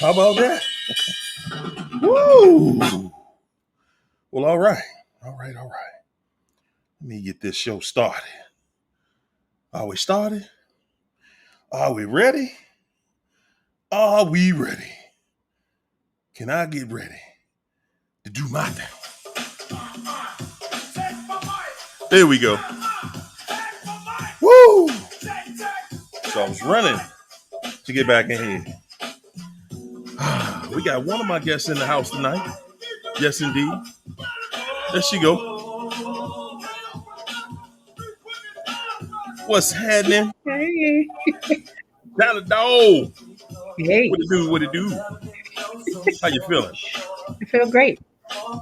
How about that? Woo! Well, all right. Let me get this show started. Are we started? Are we ready? Are we ready? Can I get ready to do my thing? There we go. Woo! So I was running to get back in here. We got one of my guests in the house tonight. Yes, indeed. There she go. What's happening? Hey. Down the dog. Hey. What it do? How you feeling? I feel great.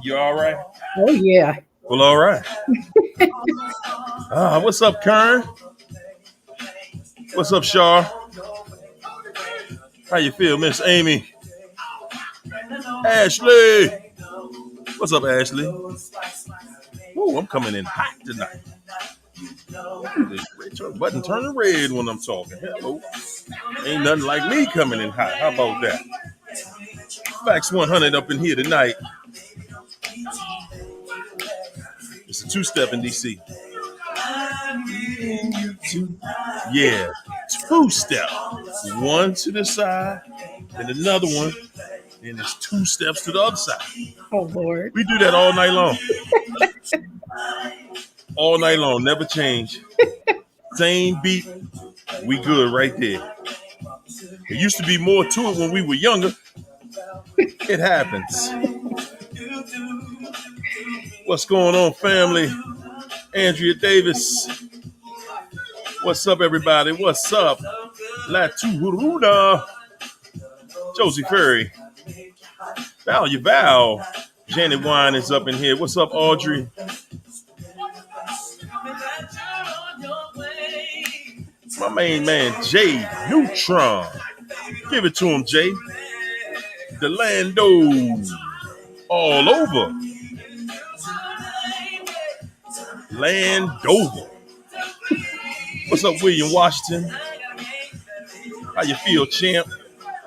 You all right? Oh, yeah. Well, all right. What's up, Kern? What's up, Shar? How you feel, Miss Amy? Ashley. What's up, Ashley? Ooh, I'm coming in hot tonight. This button turning red when I'm talking. Hello. Ain't nothing like me coming in hot. How about that? Facts 100 up in here tonight. It's a two-step in DC. Yeah, two-step. One to the side, and another one, and it's two steps to the other side. Oh, Lord. We do that all night long. All night long, never change. Same beat, we good right there. There used to be more to it when we were younger. It happens. What's going on, family? Andrea Davis. What's up, everybody? What's up? Latu Huruda. Josie Ferry. Val. Janet Wine is up in here. What's up, Audrey? My main man, Jay Neutron. Give it to him, Jay. Delando. All over. Landover. What's up, William Washington? How you feel, champ?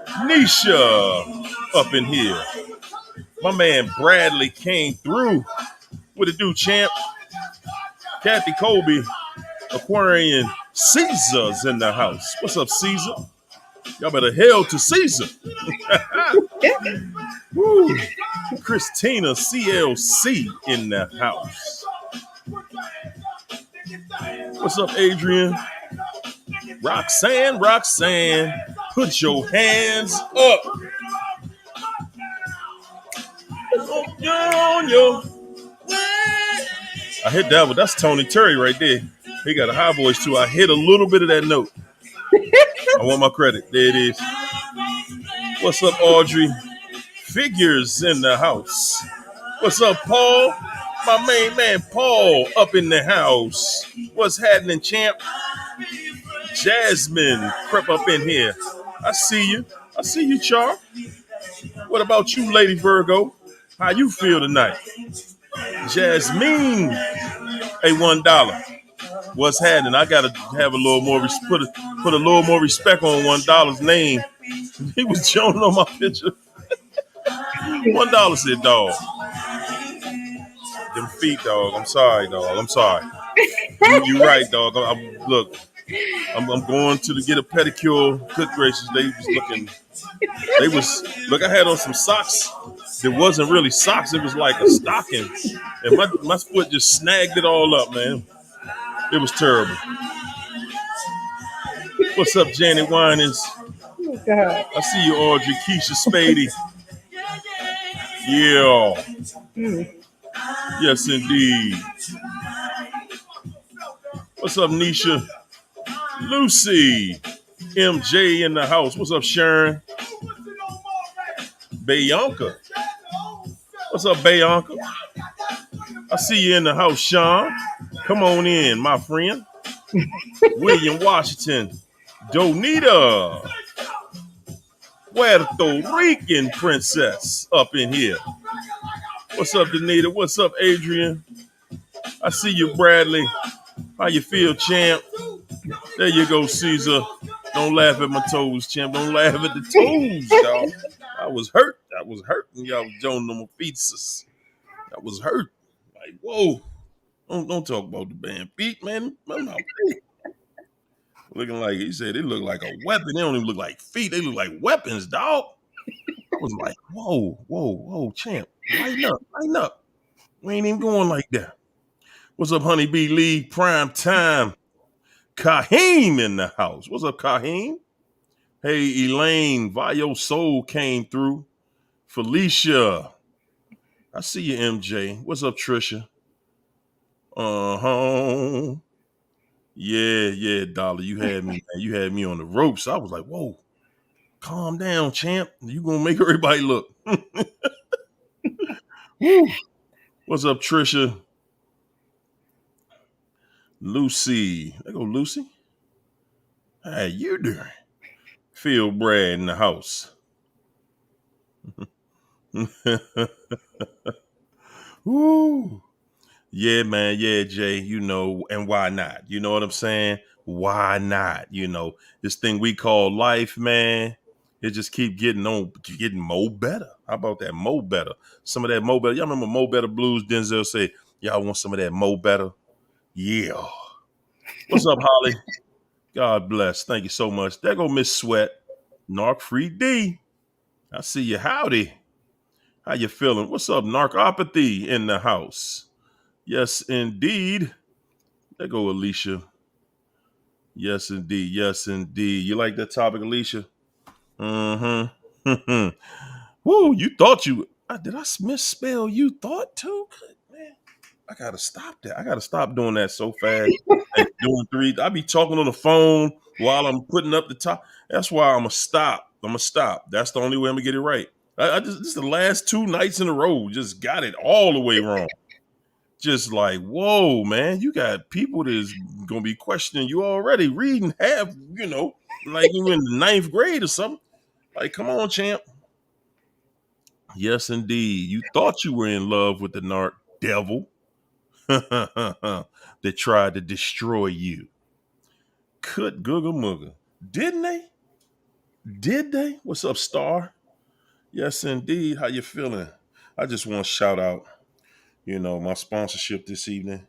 Nisha up in here. My man Bradley came through. What it do, champ? Kathy Colby, Aquarian Caesar's in the house. What's up, Caesar? Y'all better hail to Caesar. Woo. Christina CLC in the house. What's up, Adrian? Roxanne, put your hands up. I hit that one. That's Tony Terry right there. He got a high voice too. I hit a little bit of that note. I want my credit. There it is. What's up, Audrey? Figures in the house. What's up, Paul? My main man, Paul, up in the house. What's happening, champ? Jasmine, crept up in here. I see you, Char. What about you, Lady Virgo? How you feel tonight? Jasmine, a $1. What's happening? I gotta have a little more put a little more respect on $1's name. He was joning on my picture. $1 said, dog. Them feet, dog. I'm sorry, dog. I'm sorry. You right, dog. Look, I'm going to get a pedicure. Good gracious, look, I had on some socks. It wasn't really socks. It was like a stocking. And my foot just snagged it all up, man. It was terrible. What's up, Janet Winans? Oh, God. I see you, Audrey. Keisha Spady. Yeah. Yes, indeed. What's up, Nisha? Lucy. MJ in the house. What's up, Sharon? Bianca. What's up, Bianca? I see you in the house, Sean. Come on in, my friend. William Washington. Donita. Puerto Rican princess up in here. What's up, Donita? What's up, Adrian? I see you, Bradley. How you feel, champ? There you go, Caesar. Don't laugh at my toes, champ. Don't laugh at the toes, dog. was hurt. I was hurt when y'all was joining them fetuses. I was hurt. Like, whoa. Don't talk about the band feet, man. My feet. Looking like, he said, they look like a weapon. They don't even look like feet. They look like weapons, dog. I was like, whoa, champ. Lighten up, lighten up. We ain't even going like that. What's up, Honeybee Lee? Prime time. Kaheem in the house. What's up, Kaheem? Hey, Elaine, Vio Soul came through. Felicia. I see you, MJ. What's up, Trisha? Uh-huh. Yeah, Dolly. You had me, man. You had me on the ropes. I was like, whoa, calm down, champ. You gonna make everybody look. Woo. What's up, Trisha? Lucy. There go Lucy. How you doing? Phil Brad in the house. Woo. Yeah, man. Yeah, Jay. And why not? You know what I'm saying? Why not? This thing we call life, man. It just keep getting more better. How about that? More better. Some of that more better. Y'all remember Mo Better Blues? Denzel said, y'all want some of that more better? Yeah. What's up, Holly? God bless. Thank you so much. There go Miss Sweat. Narc Free D. I see you. Howdy. How you feeling? What's up, Narcopathy in the house? Yes, indeed. There go Alicia. Yes, indeed. Yes, indeed. You like that topic, Alicia? Mm-hmm. Woo, you thought did I misspell you thought too? Good, man. I gotta stop that. I gotta stop doing that so fast. And doing three. I be talking on the phone while I'm putting up the top. That's why I'm gonna stop. That's the only way I'm gonna get it right. This is the last 2 nights in a row. Just got it all the way wrong. Just like, whoa, man, you got people that's gonna be questioning you already. Reading half, like you in the 9th grade or something. Like, come on, champ. Yes, indeed. You thought you were in love with the narc devil that tried to destroy you. Could Googa Mooga. Didn't they? Did they? What's up, Star? Yes, indeed. How you feeling? I just want to shout out, my sponsorship this evening.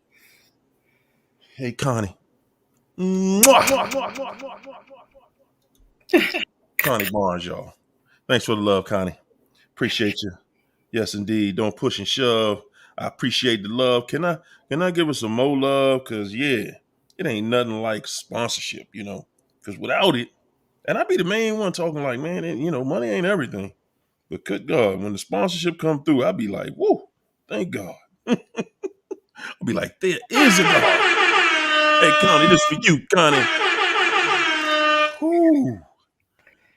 Hey, Connie. Connie Barnes, y'all. Thanks for the love, Connie. Appreciate you. Yes, indeed. Don't push and shove. I appreciate the love. Can I give her some more love? Cause yeah, it ain't nothing like sponsorship, Cause without it, and I be the main one talking like, man, money ain't everything. But good God, when the sponsorship come through, I be like, whoa, thank God. I'll be like, there is a God. Hey, Connie, this for you, Connie. Whew.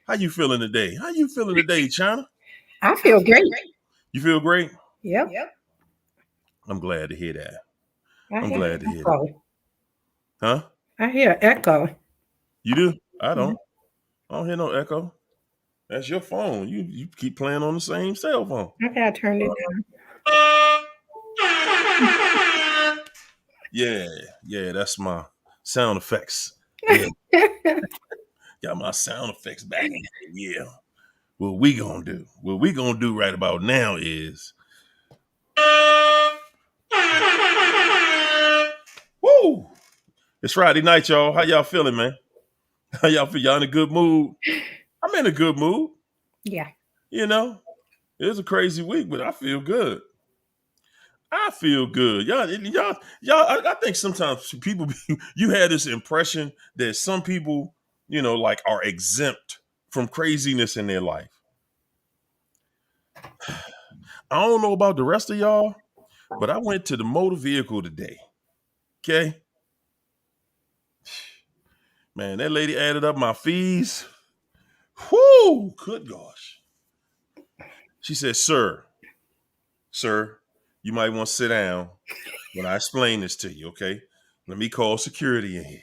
How you feeling today, China? I feel great. You feel great? Yep. I'm glad to hear that. I I'm hear glad to hear that. echo. Huh? I hear echo. You do? I Yeah. don't hear no echo. That's your phone. You keep playing on the same cell phone. I gotta turn it Yeah, that's my sound effects. Yeah, down. got my sound effects back. Yeah. What we gonna do right about now is woo! It's Friday night, y'all. How y'all feeling, man? How y'all feel? Y'all in a good mood? I'm in a good mood. Yeah. It was a crazy week, but I feel good. I feel good. Y'all. I think sometimes people, you had this impression that some people, like are exempt from craziness in their life. I don't know about the rest of y'all, but I went to the motor vehicle today. Okay. Man, that lady added up my fees. Whoo, good gosh. She said, sir, you might want to sit down when I explain this to you, okay? Let me call security in here.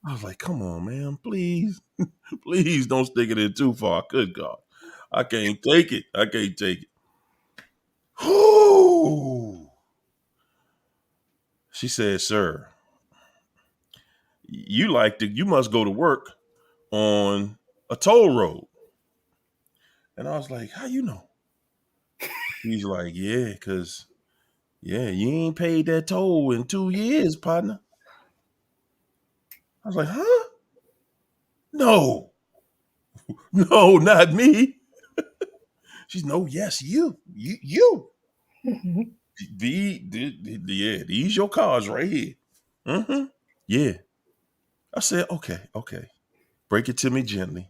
I was like, come on, man, please. Please don't stick it in too far. Good God. I can't take it. Whoo. She said, sir, you must go to work on a toll road. And I was like, how you know? He's like, yeah, because, yeah, you ain't paid that toll in 2 years, partner. I was like, huh? No, no, not me. She's no, yes, you. Mhm. Yeah, these your cars right here. Mm-hmm. Yeah. I said, okay. Break it to me gently.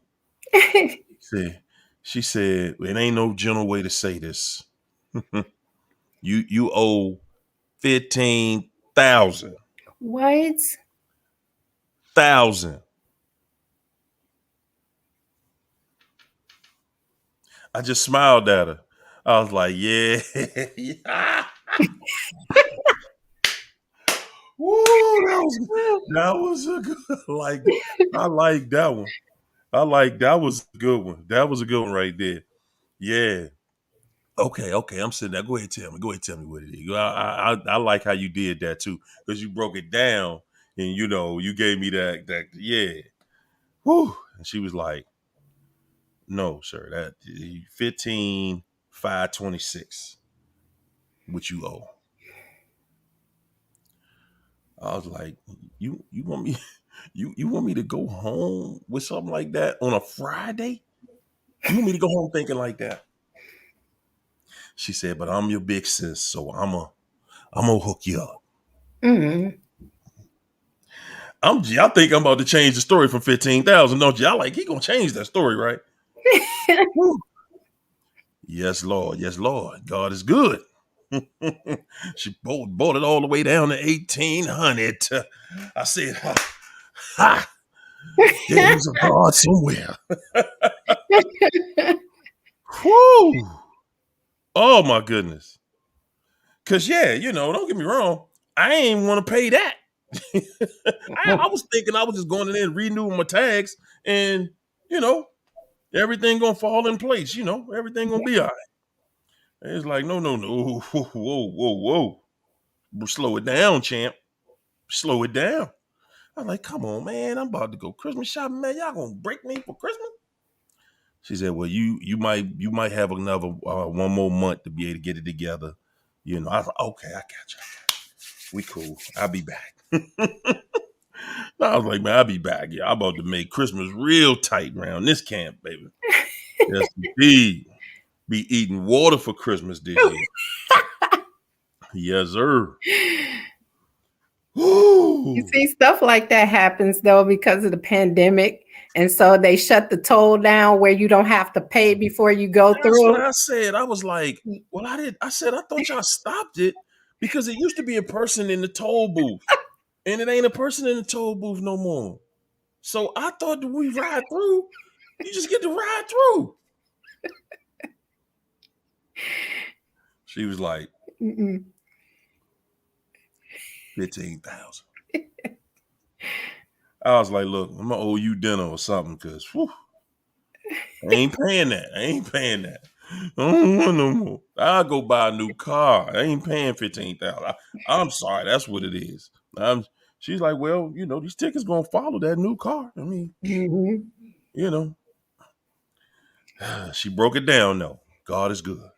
See, she said, it ain't no gentle way to say this. You owe 15,000. What? Thousand. I just smiled at her. I was like, yeah. Yeah. Woo, that was a good like I like that one. That was a good one. That was a good one right there. Yeah. Okay. I'm sitting there. Go ahead, tell me. Go ahead, tell me what it is. I like how you did that too, because you broke it down and you gave me that yeah. Whew. And she was like, no, sir, that 15,526, what you owe. I was like, you want me you want me to go home with something like that on a Friday? You want me to go home thinking like that? She said, but I'm your big sis, so I'm gonna hook you up. Mm. Y'all think I'm about to change the story from 15,000, don't y'all? Like he gonna change that story, right? Woo. Yes, Lord. Yes, Lord. God is good. She bought it all the way down to 1,800. I said, ha, there's a God somewhere. Whew. Oh my goodness. Cause yeah, don't get me wrong. I ain't want to pay that. I was thinking I was just going in there and renewing my tags and you know, everything gonna fall in place, everything gonna be all right. It's like, no. Whoa. Slow it down, champ. Slow it down. I'm like, come on, man. I'm about to go Christmas shopping, man. Y'all gonna break me for Christmas? She said, well, you might have another 1 more month to be able to get it together. I was like, okay, I got you. We cool. I'll be back. I was like, man, I'll be back. Yeah, I'm about to make Christmas real tight around this camp, baby. Yes, indeed. Be eating water for Christmas this year. Yes, sir. You Woo. see, stuff like that happens though because of the pandemic. And so they shut the toll down where you don't have to pay before you go That's what through. I said. I was like, well, I said, I thought y'all stopped it because it used to be a person in the toll booth. And it ain't a person in the toll booth no more. So I thought that we ride through, you just get to ride through. She was like, Mm-mm. 15,000. I was like, look, I'm gonna owe you dinner or something, cause I ain't paying that. I don't want no more. I'll go buy a new car. I ain't paying 15,000. I'm sorry, that's what it is. She's like, well, these tickets gonna follow that new car. I mean, Mhm. you know. She broke it down though. God is good.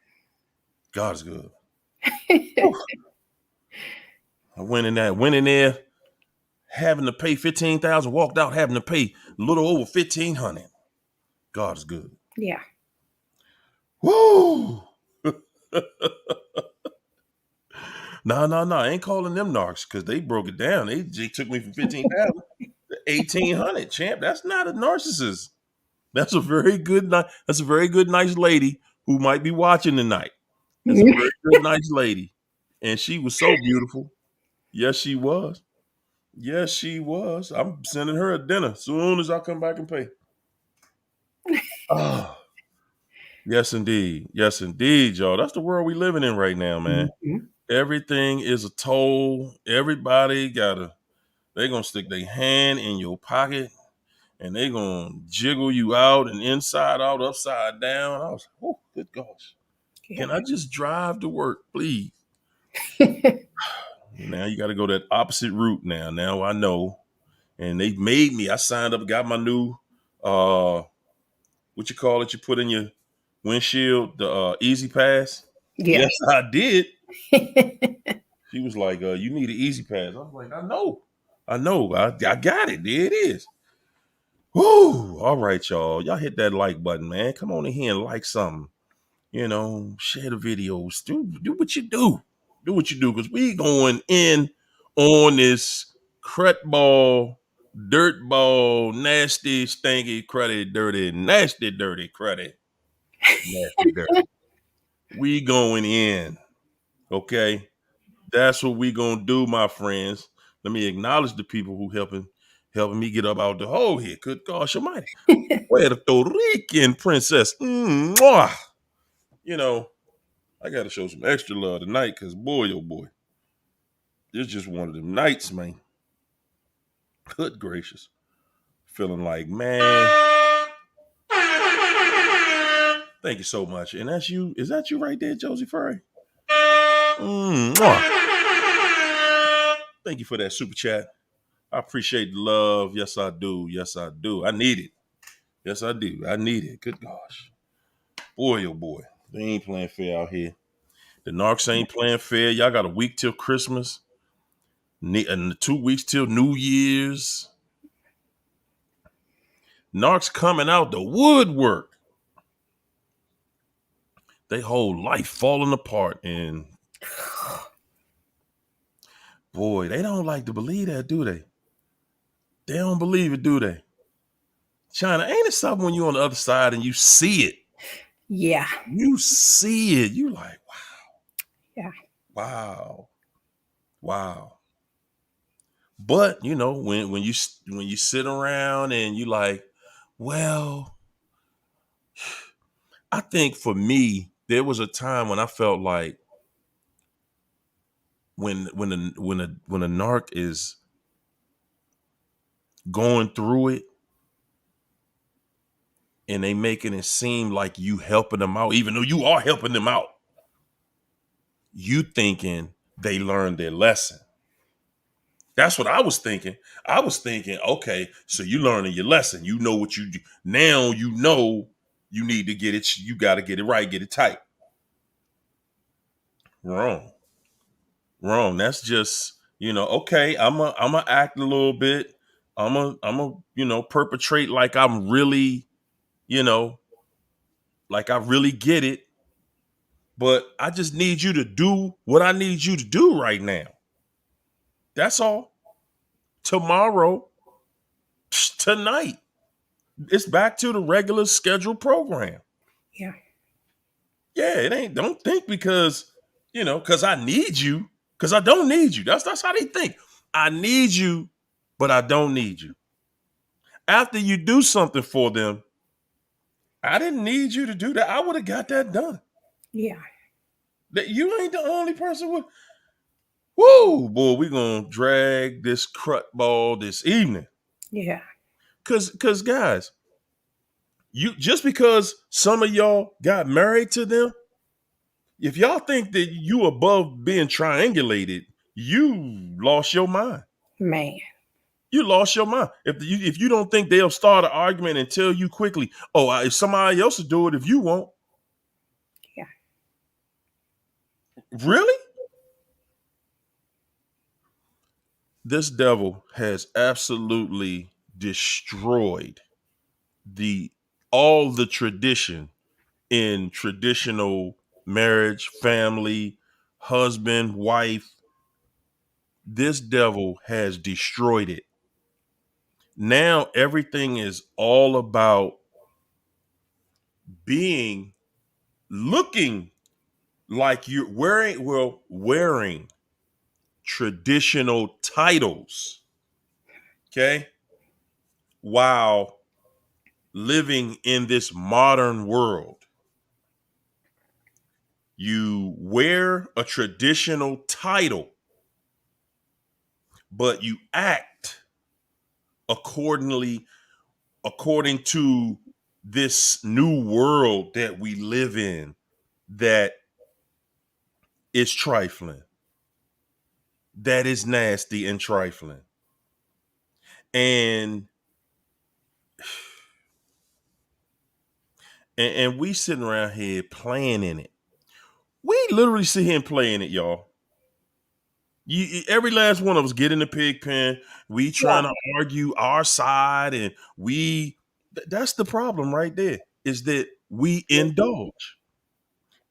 God is good. Whew. I went in there having to pay 15,000, walked out having to pay a little over 1,500. God is good. Yeah. Woo! No. I ain't calling them narcs because they broke it down. They took me from 15,000 to 1,800. Champ, that's not a narcissist. That's a very good, nice lady who might be watching tonight. That's a very good, nice lady, and she was so beautiful. Yes, she was. Yes, she was. I'm sending her a dinner soon as I come back and pay. Oh, yes, indeed, y'all. That's the world we living in right now, man. Mhm. Everything is a toll. Everybody they gonna stick their hand in your pocket and they gonna jiggle you out and inside out, upside down. I was like, oh, good gosh. Yeah. Can I just drive to work, please? Now you got to go that opposite route now. Now I know. And they made me, I signed up, got my new, what you call it, you put in your, windshield, the Easy Pass? Yeah. Yes, I did. She was like, you need an Easy Pass. I was like, I know. I got it. There it is. Woo! All right, y'all. Y'all hit that like button, man. Come on in here and like something. Share the videos. Do what you do. Do what you do, because we going in on this crut ball, dirt ball, nasty, stinky, cruddy, dirty, nasty, dirty, cruddy, nasty, dirty. We going in. Okay? That's what we gonna do, my friends. Let me acknowledge the people who helping me get up out the hole here. Good gosh almighty. Puerto Rican princess. Mwah. I got to show some extra love tonight, because boy, oh boy, it's just one of them nights, man. Good gracious. Feeling like, man, thank you so much. And that's you. Is that you right there, Josie Furry? Thank you for that super chat. I appreciate the love. Yes, I do. Yes, I do. I need it. Yes, I do. I need it. Good gosh. Boy, oh boy. They ain't playing fair out here. The Narcs ain't playing fair. Y'all got a week till Christmas. And 2 weeks till New Year's. Narcs coming out the woodwork. They whole life falling apart, and boy, they don't like to believe that, do they? They don't believe it, do they? China, ain't it something when you're on the other side and you see it? Yeah. You see it. You like, Yeah. wow. But when you sit around and you like, well, I think for me, there was a time when I felt like when a narc is going through it and they making it seem like you helping them out, even though you are helping them out, you thinking they learned their lesson. That's what I was thinking. I was thinking, okay, so you learning your lesson. You know what you do. Now you know you need to get it. You got to get it right, get it tight. Wrong. That's just, okay, I'm a act a little bit. I'm a perpetrate like I'm really, like I really get it. But I just need you to do what I need you to do right now. That's all. Tomorrow, tonight, it's back to the regular scheduled program. Yeah. Yeah, it ain't. Don't think because I need you, because I don't need you. That's how they think. I need you, but I don't need you. After you do something for them, I didn't need you to do that. I would have got that done. Yeah. That you ain't the only person with. Woo, boy, we gonna drag this crut ball this evening. Yeah. Cause guys, you just because some of y'all got married to them, if y'all think that you above being triangulated, you lost your mind. Man. You lost your mind. If you don't think they'll start an argument and tell you quickly, oh, if somebody else will do it, if you won't. Yeah. Really? This devil has absolutely destroyed all the tradition in traditional marriage, family, husband, wife. This devil has destroyed it. Now everything is all about looking like you're wearing traditional titles. Okay. While living in this modern world, you wear a traditional title, but you act according to this new world that we live in, that is trifling, that is nasty and trifling. And And we sitting around here playing in it. We literally sit here and play in it, y'all. Every last one of us get in the pig pen. We Yeah. trying to argue our side, and that's the problem right there. Is that we indulge,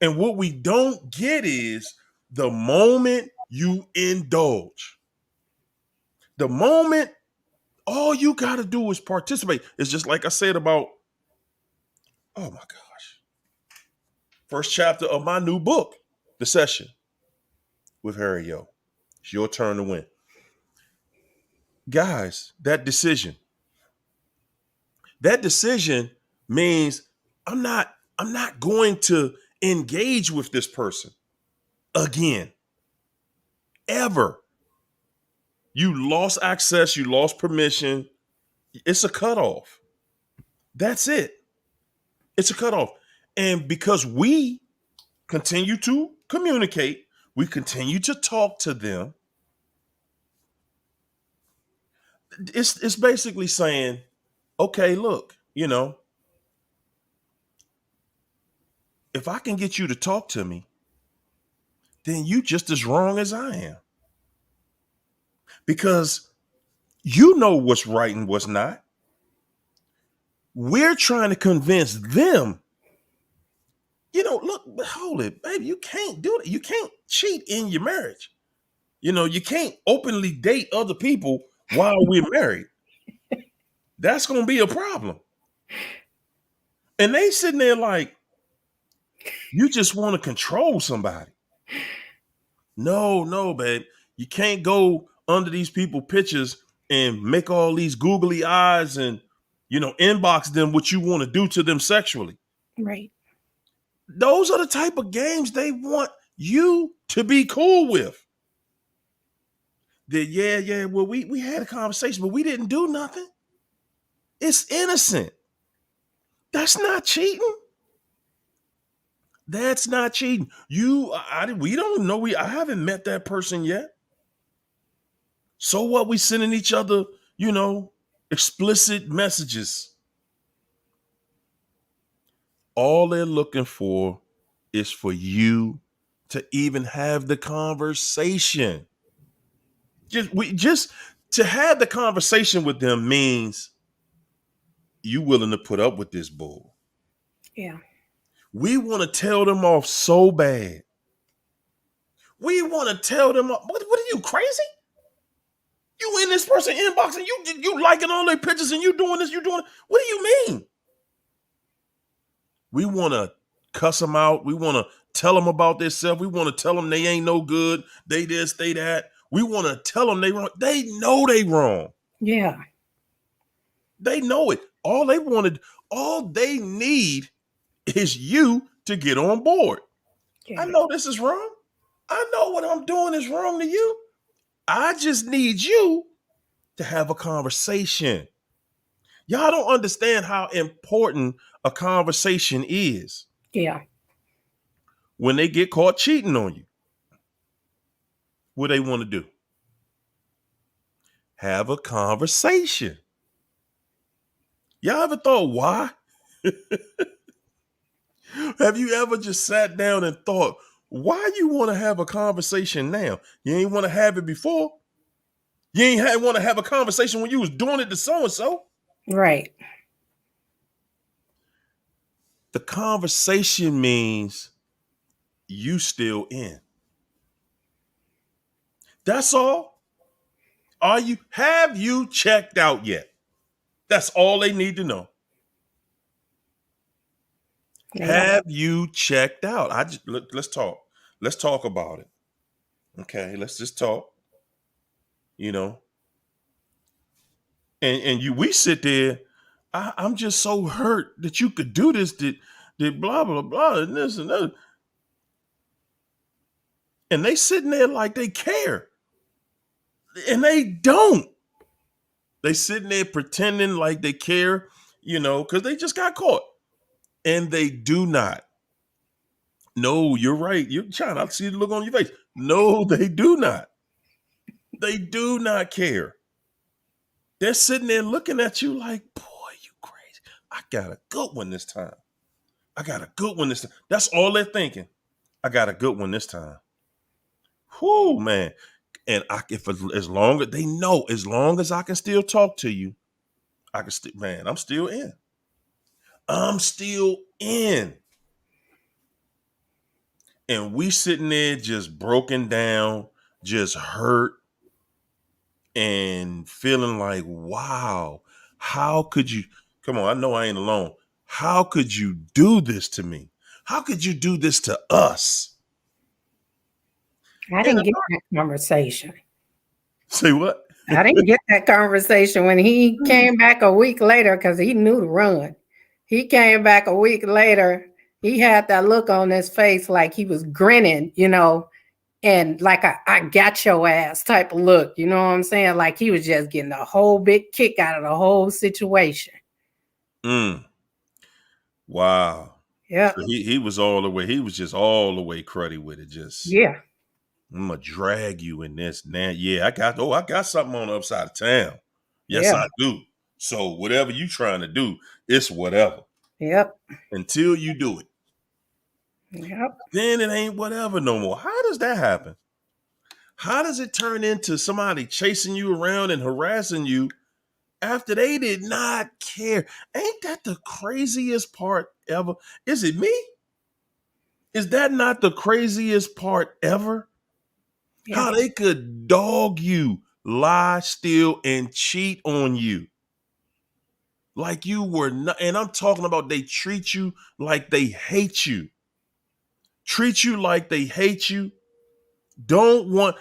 and what we don't get is the moment you indulge, the moment all you got to do is participate. It's just like I said about, oh my gosh, first chapter of my new book, The Session with Harry Yo. It's your turn to win, guys. That decision means I'm not going to engage with this person again, ever. You lost access, you lost permission. It's a cutoff. That's it. It's a cutoff. And because we continue to communicate, we continue to talk to them, it's basically saying, okay, look, if I can get you to talk to me, then you just as wrong as I am. Because you know what's right and what's not. We're trying to convince them, look, hold it, baby, you can't do it. You can't cheat in your marriage. You can't openly date other people while we're married. That's going to be a problem. And they sitting there like, you just want to control somebody. No, babe. You can't go under these people pictures and make all these googly eyes and, inbox them what you want to do to them sexually. Right. Those are the type of games they want you to be cool with. That, yeah, well, we had a conversation, but we didn't do nothing. It's innocent. That's not cheating. That's not cheating. We don't know. I haven't met that person yet. So what? We sending each other, explicit messages. All they're looking for is for you to even have the conversation. Just to have the conversation with them means you willing to put up with this bull. Yeah. We want to tell them off so bad. We want to tell them off. What are you, crazy? You in this person inbox and you liking all their pictures and you doing this, you doing it. What do you mean? We want to cuss them out. We want to tell them about themselves. We want to tell them they ain't no good. They this, they that. We want to tell them they wrong. They know they wrong. Yeah. They know it. All they need is you to get on board. Yeah. I know this is wrong. I know what I'm doing is wrong to you. I just need you to have a conversation. Y'all don't understand how important a conversation is. Yeah. When they get caught cheating on you, what they want to do? Have a conversation. Y'all ever thought why? Have you ever just sat down and thought, why you want to have a conversation now? You ain't want to have it before. You ain't want to have a conversation when you was doing it to so-and-so. Right. The conversation means you still in. That's all. Have you checked out yet? That's all they need to know. Yeah. Have you checked out? Let's talk. Let's talk about it. Okay, let's just talk. And we sit there. I'm just so hurt that you could do this. That blah blah blah and this and that. And they sitting there like they care, and they don't. They sitting there pretending like they care, because they just got caught, and they do not. No, you're right. You're trying. I see the look on your face. No, they do not. They do not care. They're sitting there looking at you like, boy, you crazy. I got a good one this time. I got a good one this time. That's all they're thinking. I got a good one this time. Whoo, man. And as long as they know, as long as I can still talk to you, I can still, man, I'm still in. I'm still in. And we sitting there just broken down, just hurt, and feeling like, wow, how could you? Come on, I know I ain't alone. How could you do this to me? How could you do this to us? I And didn't get that conversation. say what? I didn't get that conversation when he came back a week later because he knew to run. He came back a week later. He had that look on his face like he was grinning, and like I got your ass type of look. You know what I'm saying? Like he was just getting a whole big kick out of the whole situation. Mm, wow. Yeah. So he was all the way. He was just all the way cruddy with it. Just Yeah. I'm gonna drag you in this now. Yeah, I got something on the upside of town. Yes, Yeah. I do. So whatever you trying to do, it's whatever. Yep. Until you do it. Yep. Then it ain't whatever no more. How does that happen? How does it turn into somebody chasing you around and harassing you after they did not care? Ain't that the craziest part ever? Is it me? Is that not the craziest part ever? Yeah. How they could dog you, lie, steal, and cheat on you. Like you were not, and I'm talking about they treat you like they hate you. Treat you like they hate you. Don't want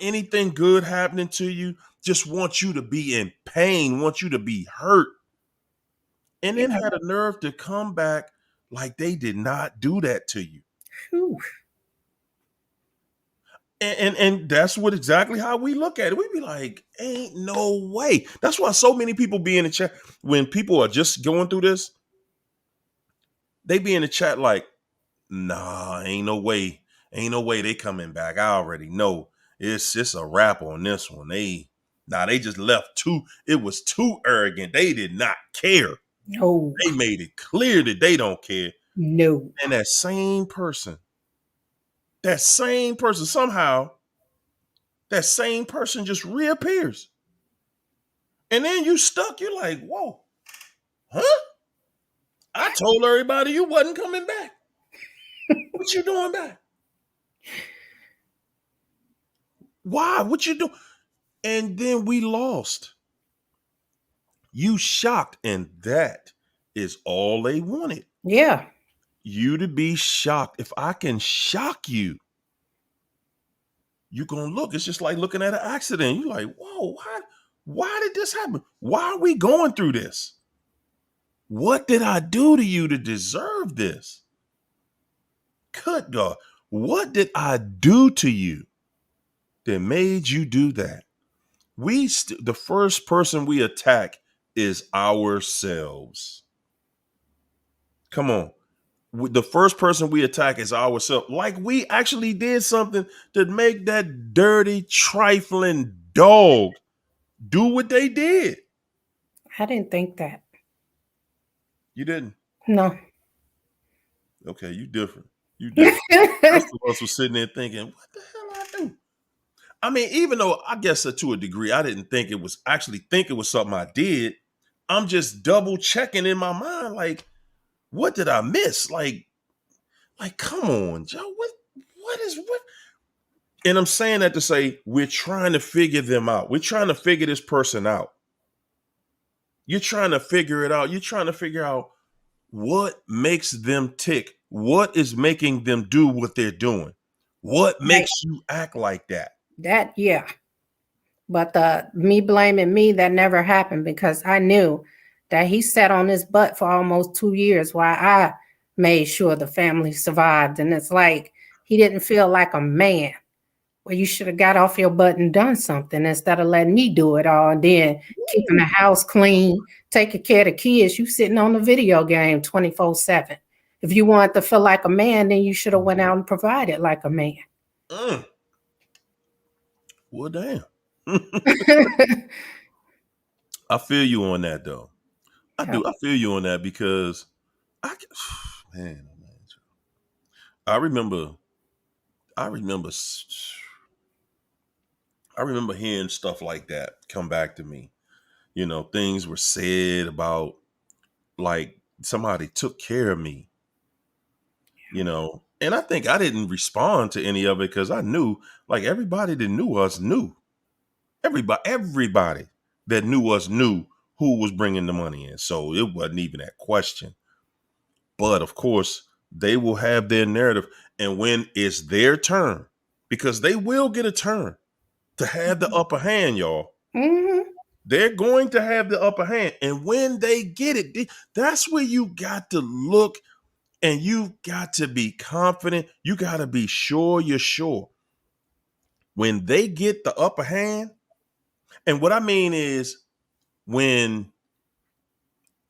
anything good happening to you. Just want you to be in pain, want you to be hurt. And then Yeah. had a nerve to come back like they did not do that to you. Whew. And that's what exactly how we look at it. We be like, ain't no way. That's why so many people be in the chat when people are just going through this. They be in the chat like, nah, ain't no way. Ain't no way they coming back. I already know. It's just a wrap on this one. They just left too. It was too arrogant. They did not care. No. They made it clear that they don't care. No. And that same person somehow, that same person just reappears. And then you stuck. You're like, whoa, huh? I told everybody you wasn't coming back. What you doing back? Why? What you do? And then we lost. You shocked, and that is all they wanted. Yeah. You to be shocked. If I can shock you, you're gonna look. It's just like looking at an accident. You're like, whoa, why did this happen? Why are we going through this? What did I do to you to deserve this? Good God, what did I do to you that made you do that? The first person we attack is ourselves. Come on. The first person we attack is ourselves. Like we actually did something to make that dirty, trifling dog do what they did. I didn't think that. You didn't? No. Okay, you different. You different. The rest of us was sitting there thinking, what the hell I do? I mean, even though I guess to a degree, I didn't think it was something I did. I'm just double checking in my mind, like, what did I miss? Like, come on, Joe. What? And I'm saying that to say we're trying to figure them out. We're trying to figure this person out. You're trying to figure it out. You're trying to figure out what makes them tick. What is making them do what they're doing? What makes you act like that? That, yeah. But me blaming me, that never happened because I knew that he sat on his butt for almost 2 years while I made sure the family survived. And it's like he didn't feel like a man. Well, you should have got off your butt and done something instead of letting me do it all and then keeping the house clean, taking care of the kids. You sitting on the video game 24/7. If you wanted to feel like a man, then you should have went out and provided like a man. Well, damn. I feel you on that though. I do. I feel you on that because I man, oh, man, I remember, I remember, I remember hearing stuff like that come back to me. You know, things were said about like somebody took care of me, you know, and I think I didn't respond to any of it because I knew, like, everybody that knew us knew. Everybody that knew us knew who was bringing the money in. So it wasn't even that question. But of course, they will have their narrative. And when it's their turn, because they will get a turn to have the upper hand, y'all. Mm-hmm. They're going to have the upper hand. And when they get it, that's where you got to look and you got to be confident. You got to be sure you're sure. When they get the upper hand, and what I mean is when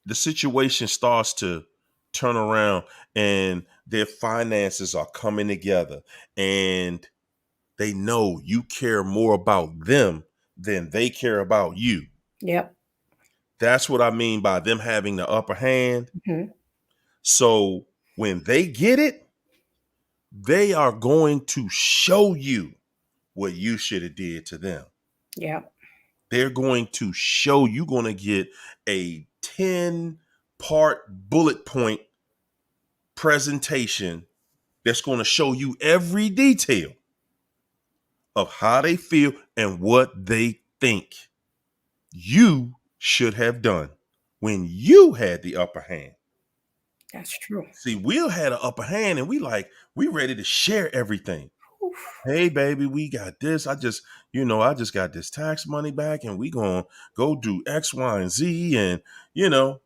the situation starts to turn around and their finances are coming together and they know you care more about them than they care about you. Yep. That's what I mean by them having the upper hand. Mm-hmm. So when they get it, they are going to show you what you should have did to them. Yep. They're going to show you going to get a 10-part bullet point presentation that's going to show you every detail of how they feel and what they think you should have done when you had the upper hand. That's true. See, Will had an upper hand and we ready to share everything. Oof. Hey baby, we got this. I just got this tax money back and we gonna go do X, Y, and Z. And you know,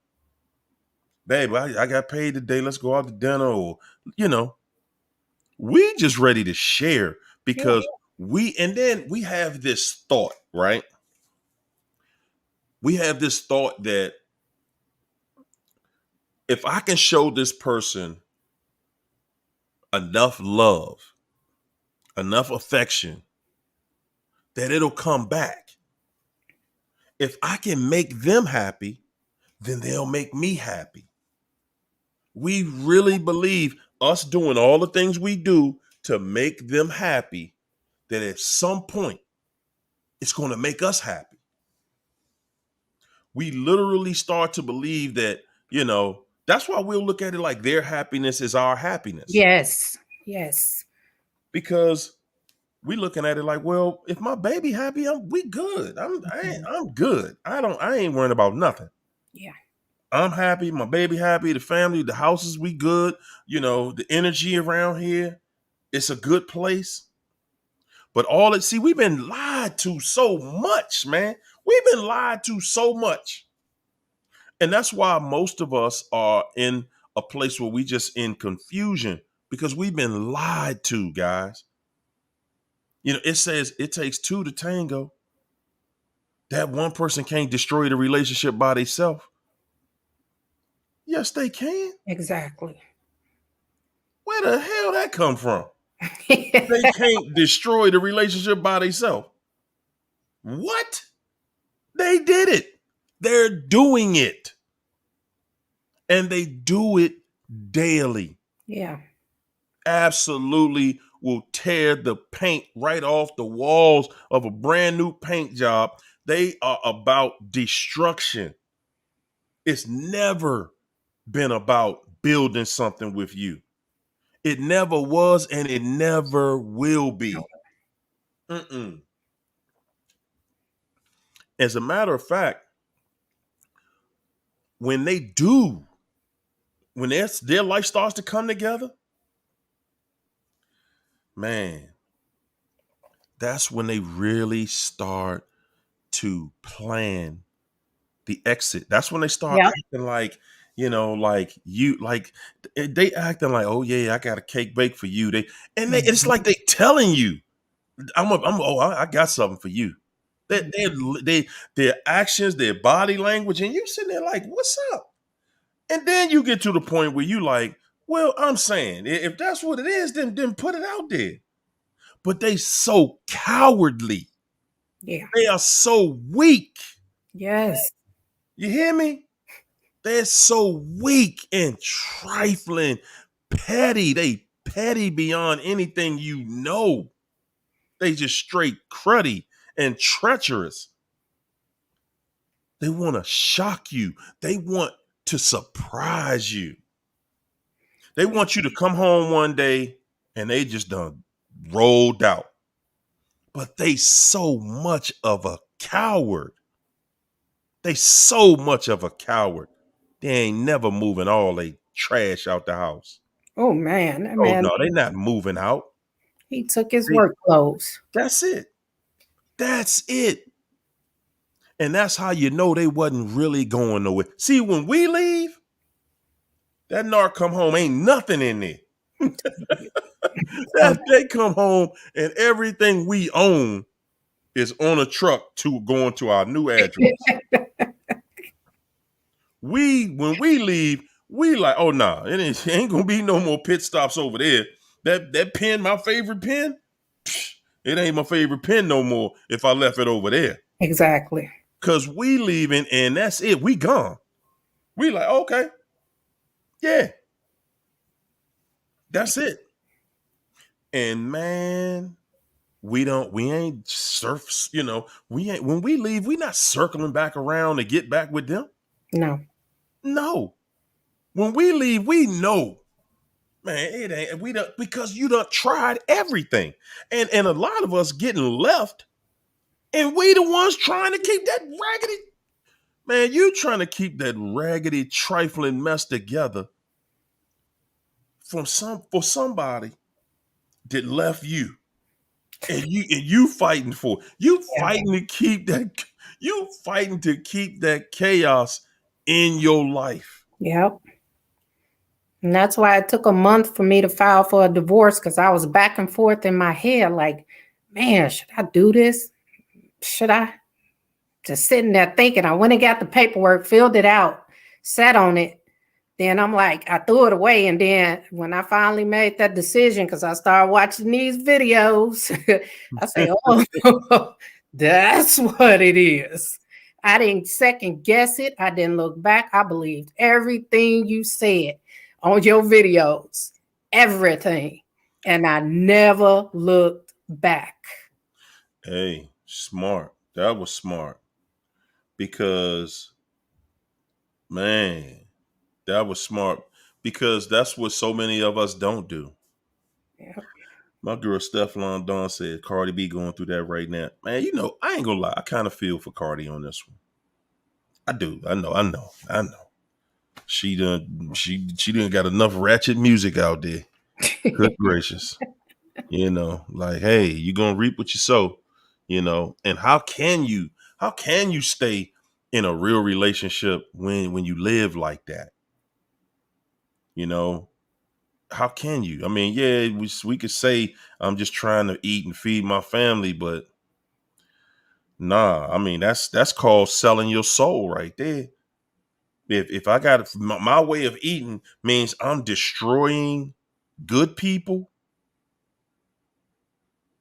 baby, I got paid today. Let's go out to dinner. Or, you know, we just ready to share Yeah. because and then we have this thought, right? We have this thought that if I can show this person enough love, enough affection, that it'll come back. If I can make them happy, then they'll make me happy. We really believe us doing all the things we do to make them happy, that at some point it's going to make us happy. We literally start to believe that, that's why we'll look at it like their happiness is our happiness. Yes. Yes. Because we looking at it like, well, if my baby happy, we good. Mhm. I'm good. I ain't worrying about nothing. Yeah. I'm happy, my baby happy, the family, the houses, we good. The energy around here, it's a good place. But we've been lied to so much, man. We've been lied to so much. And that's why most of us are in a place where we just in confusion because we've been lied to, guys. It says it takes two to tango. That one person can't destroy the relationship by themselves. Yes, they can. Exactly. Where the hell that come from? They can't destroy the relationship by themselves. What? They did it. They're doing it. And they do it daily. Yeah. Absolutely will tear the paint right off the walls of a brand new paint job. They are about destruction. It's never been about building something with you. It never was and it never will be. Mm-mm. As a matter of fact, when they do, when their life starts to come together, man, that's when they really start to plan the exit. That's when they start Yeah. acting like, they acting like, oh yeah, I got a cake baked for you. It's Mhm. like they telling you, I got something for you. That their actions, their body language, and you sitting there like, what's up? And then you get to the point where you like, well, I'm saying if that's what it is, then put it out there. But they so cowardly. Yeah. They are so weak. Yes. You hear me? They're so weak and trifling, petty. They petty beyond anything you know. They just straight cruddy and treacherous. They want to shock you. They want to surprise you. They want you to come home one day and they just done rolled out. But they so much of a coward. They so much of a coward. They ain't never moving all they trash out the house. Oh man, that Oh man, no, they not moving out. he took his They, work clothes. that's it. That's it. And that's how you know they wasn't really going nowhere. See, when we leave, that narc come home, ain't nothing in there. Oh, They come home and everything we own is on a truck to going to our new address. When we leave, we like, oh nah, it ain't gonna be no more pit stops over there. That pen, my favorite pen, it ain't my favorite pen no more if I left it over there. exactly. Cause we leaving and that's it. We gone. We like, okay, yeah, that's it. And man, we ain't surf, we ain't when we leave, we not circling back around to get back with them. No. No. When we leave, we know, man, it ain't we done because you done tried everything. And a lot of us getting left, and we the ones trying to keep that raggedy, man, you trying to keep that raggedy, trifling mess together for somebody that left you. And you fighting for it. Yeah. You fighting to keep that chaos in your life. Yep. And that's why it took a month for me to file for a divorce, because I was back and forth in my head like, man, should I do this? Should I? Just sitting there thinking. I went and got the paperwork, filled it out, sat on it. Then I'm like, I threw it away. And then when I finally made that decision, because I started watching these videos, I say, oh, that's what it is. I didn't second guess it. I didn't look back. I believed everything you said on your videos, everything. And I never looked back. Hey, smart. That was smart. Because, man, that was smart. Because that's what so many of us don't do. Yep. My girl Stefan Dawn said Cardi B going through that right now. Man, I ain't gonna lie. I kind of feel for Cardi on this one. I do. I know. She done got enough ratchet music out there. Good gracious. Like, hey, you gonna reap what you sow, and how can you stay in a real relationship when you live like that? How can you? I mean, yeah, we could say I'm just trying to eat and feed my family, but nah, I mean that's called selling your soul right there. If I got my way of eating means I'm destroying good people,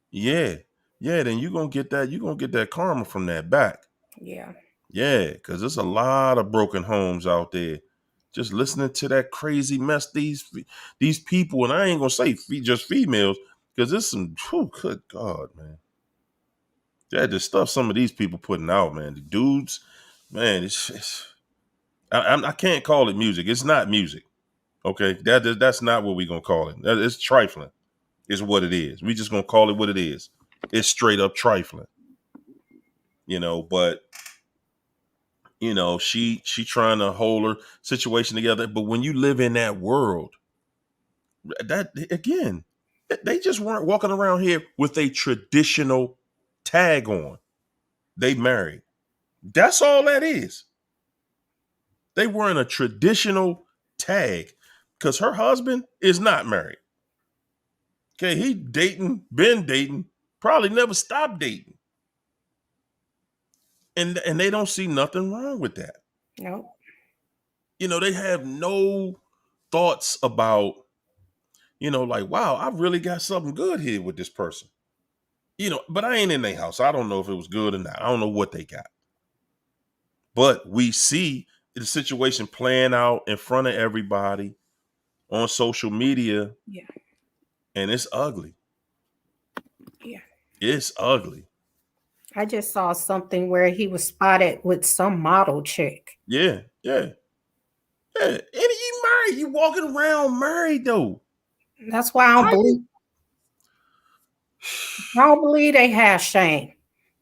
yeah, then you're gonna get that karma from that back. Yeah. Yeah, because there's a lot of broken homes out there. Just listening to that crazy mess these people, and I ain't gonna say just females, because there's some good God, man. Yeah, the stuff some of these people putting out, man. The dudes, man, I can't call it music. It's not music. Okay, that's not what we're gonna call it. It's trifling. Is what it is. We just gonna call it what it is. It's straight up trifling. But she trying to hold her situation together. But when you live in that world, that again, they just weren't walking around here with a traditional tag on. They married. That's all that is. They weren't a traditional tag because her husband is not married. Okay, he been dating, probably never stopped dating. And they don't see nothing wrong with that. Nope. They have no thoughts about, like, wow, I really got something good here with this person. But I ain't in their house. I don't know if it was good or not. I don't know what they got. But we see the situation playing out in front of everybody on social media, Yeah. and it's ugly. Yeah. It's ugly. I just saw something where he was spotted with some model chick. Yeah, yeah, yeah. And you married, you walking around married though. That's why How you? I don't believe they have shame.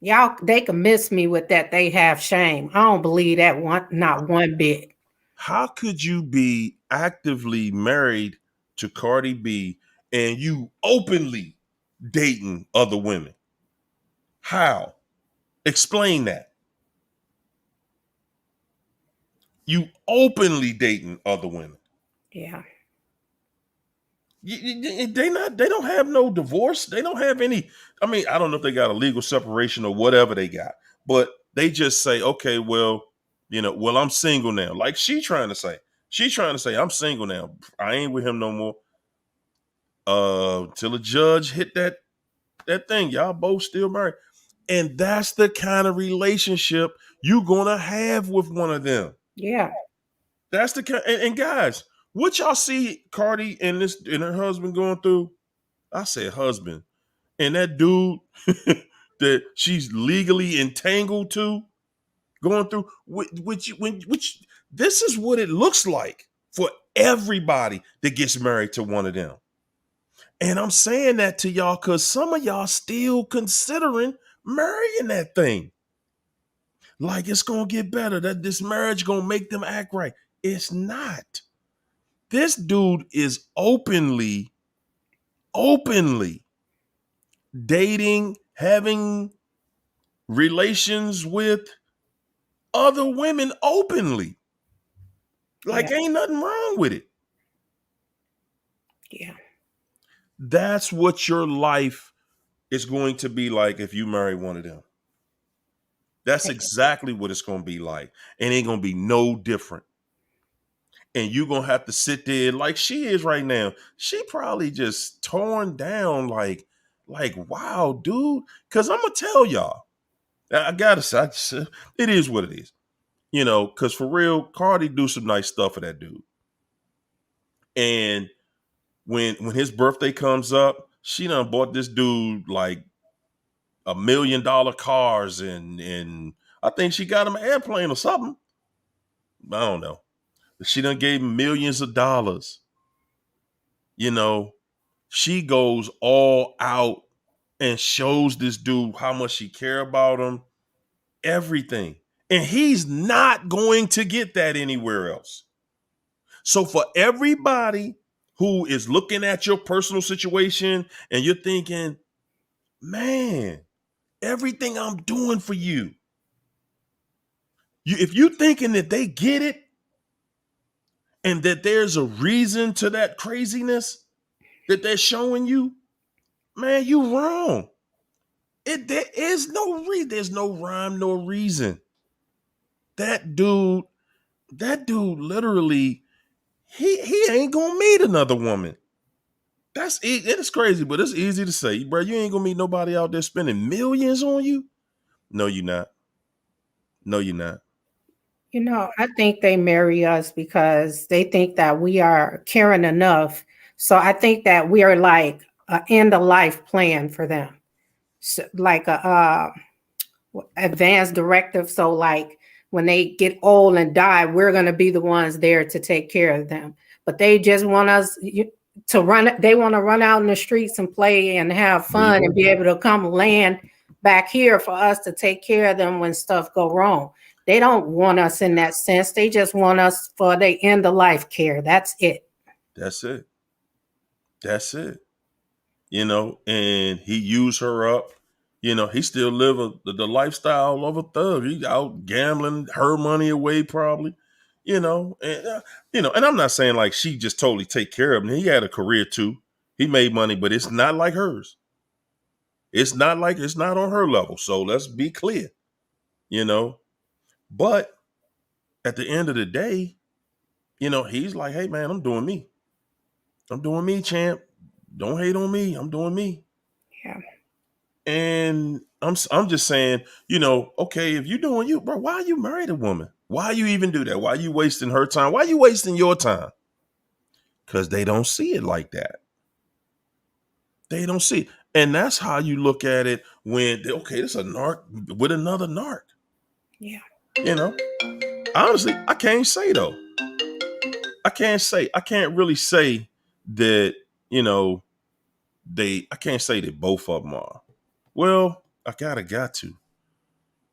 Y'all, they can miss me with that. They have shame. I don't believe that one, not one bit. How could you be actively married to Cardi B and you openly dating other women? How? Explain that. You openly dating other women. Yeah. They don't have no divorce. They don't have any. I mean, I don't know if they got a legal separation or whatever they got, but they just say, okay, well, well, I'm single now. Like she trying to say. She's trying to say, I'm single now. I ain't with him no more. Till a judge hit that thing. Y'all both still married. And that's the kind of relationship you gonna have with one of them. Yeah. That's the kind. And guys, what y'all see Cardi and her husband going through? I said husband, and that dude that she's legally entangled to going through, which this is what it looks like for everybody that gets married to one of them. And I'm saying that to y'all because some of y'all still considering marrying that thing. Like it's gonna get better. That this marriage gonna make them act right. It's not. This dude is openly dating, having relations with other women openly. Like Yeah. ain't nothing wrong with it. Yeah. That's what your life is going to be like if you marry one of them. That's exactly what it's going to be like. And ain't going to be no different. And you're going to have to sit there like she is right now. She probably just torn down like wow, dude. Cause I'm going to tell y'all, I got to say, it is what it is. Cause for real, Cardi do some nice stuff for that dude. And when his birthday comes up, she done bought this dude like $1 million cars and I think she got him an airplane or something. I don't know. She done gave him millions of dollars. You know, she goes all out and shows this dude how much she care about him, everything. And he's not going to get that anywhere else. So for everybody who is looking at your personal situation and you're thinking, man, everything I'm doing for you, if you thinking that they get it and that there's a reason to that craziness that they're showing you, man, you wrong. There is no reason. There's no rhyme nor reason. That dude literally, he ain't gonna meet another woman. It's crazy, but it's easy to say, bro. You ain't gonna meet nobody out there spending millions on you. No, you're not. No, you're not. I think they marry us because they think that we are caring enough. So I think that we are like an end of life plan for them. So like a advanced directive. So like when they get old and die, we're going to be the ones there to take care of them. But they just want us to run. They want to run out in the streets and play and have fun and be able to come land back here for us to take care of them when stuff go wrong. They don't want us in that sense. They just want us for the end of life care. That's it. That's it. That's it. And he used her up. He still live the lifestyle of a thug. He out gambling her money away probably. And I'm not saying like she just totally take care of him. He had a career too. He made money, but it's not like hers. It's not on her level. So let's be clear, you know. But at the end of the day, he's like, hey man, I'm doing me. I'm doing me, champ. Don't hate on me. I'm doing me. Yeah. And I'm just saying, okay, if you're doing you, bro, why are you married a woman? Why you even do that? Why you wasting her time? Why you wasting your time? Because they don't see it like that. They don't see it. And that's how you look at it when, okay, this is a narc with another narc. Yeah. You know, honestly, I can't say though. I can't really say that, you know, I can't say that both of them are. Well, I got to.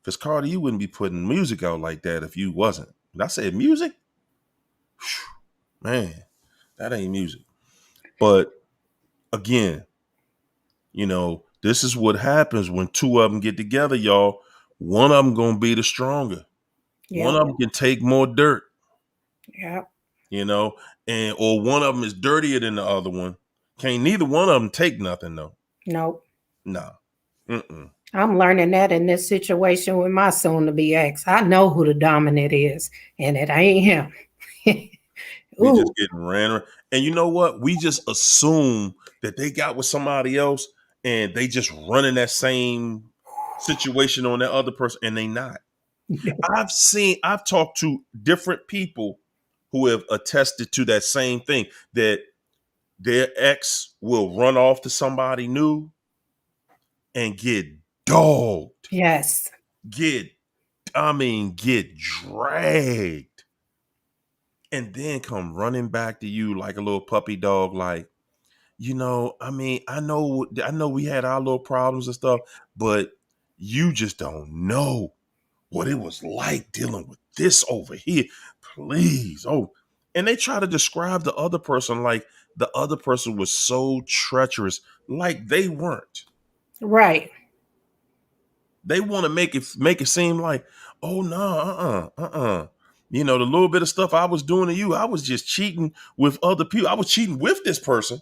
Because Carter, you wouldn't be putting music out like that if you wasn't. And I said music? Man, that ain't music. But again, you know, this is what happens when two of them get together, y'all. One of them gonna be the stronger. One Yep. of them can take more dirt, Yep. you know, and or one of them is dirtier than the other one. Can't neither one of them take nothing though. Nope. Nah. Mm-mm. I'm learning that in this situation with my soon-to-be ex. I know who the dominant is, and it ain't him. We just Ooh. getting ran. And you know what? We just assume that they got with somebody else and they just running that same situation on that other person, and they not. I've talked to different people who have attested to that same thing, that their ex will run off to somebody new and get dogged, Yes. get dragged, and then come running back to you like a little puppy dog, like, you know, I know we had our little problems and stuff, but you just don't know what it was like dealing with this over here. Please. Oh, and they try to describe the other person like the other person was so treacherous, like they weren't. Right. They want to make it seem like, oh no, You know, the little bit of stuff I was doing to you, I was just cheating with other people. I was cheating with this person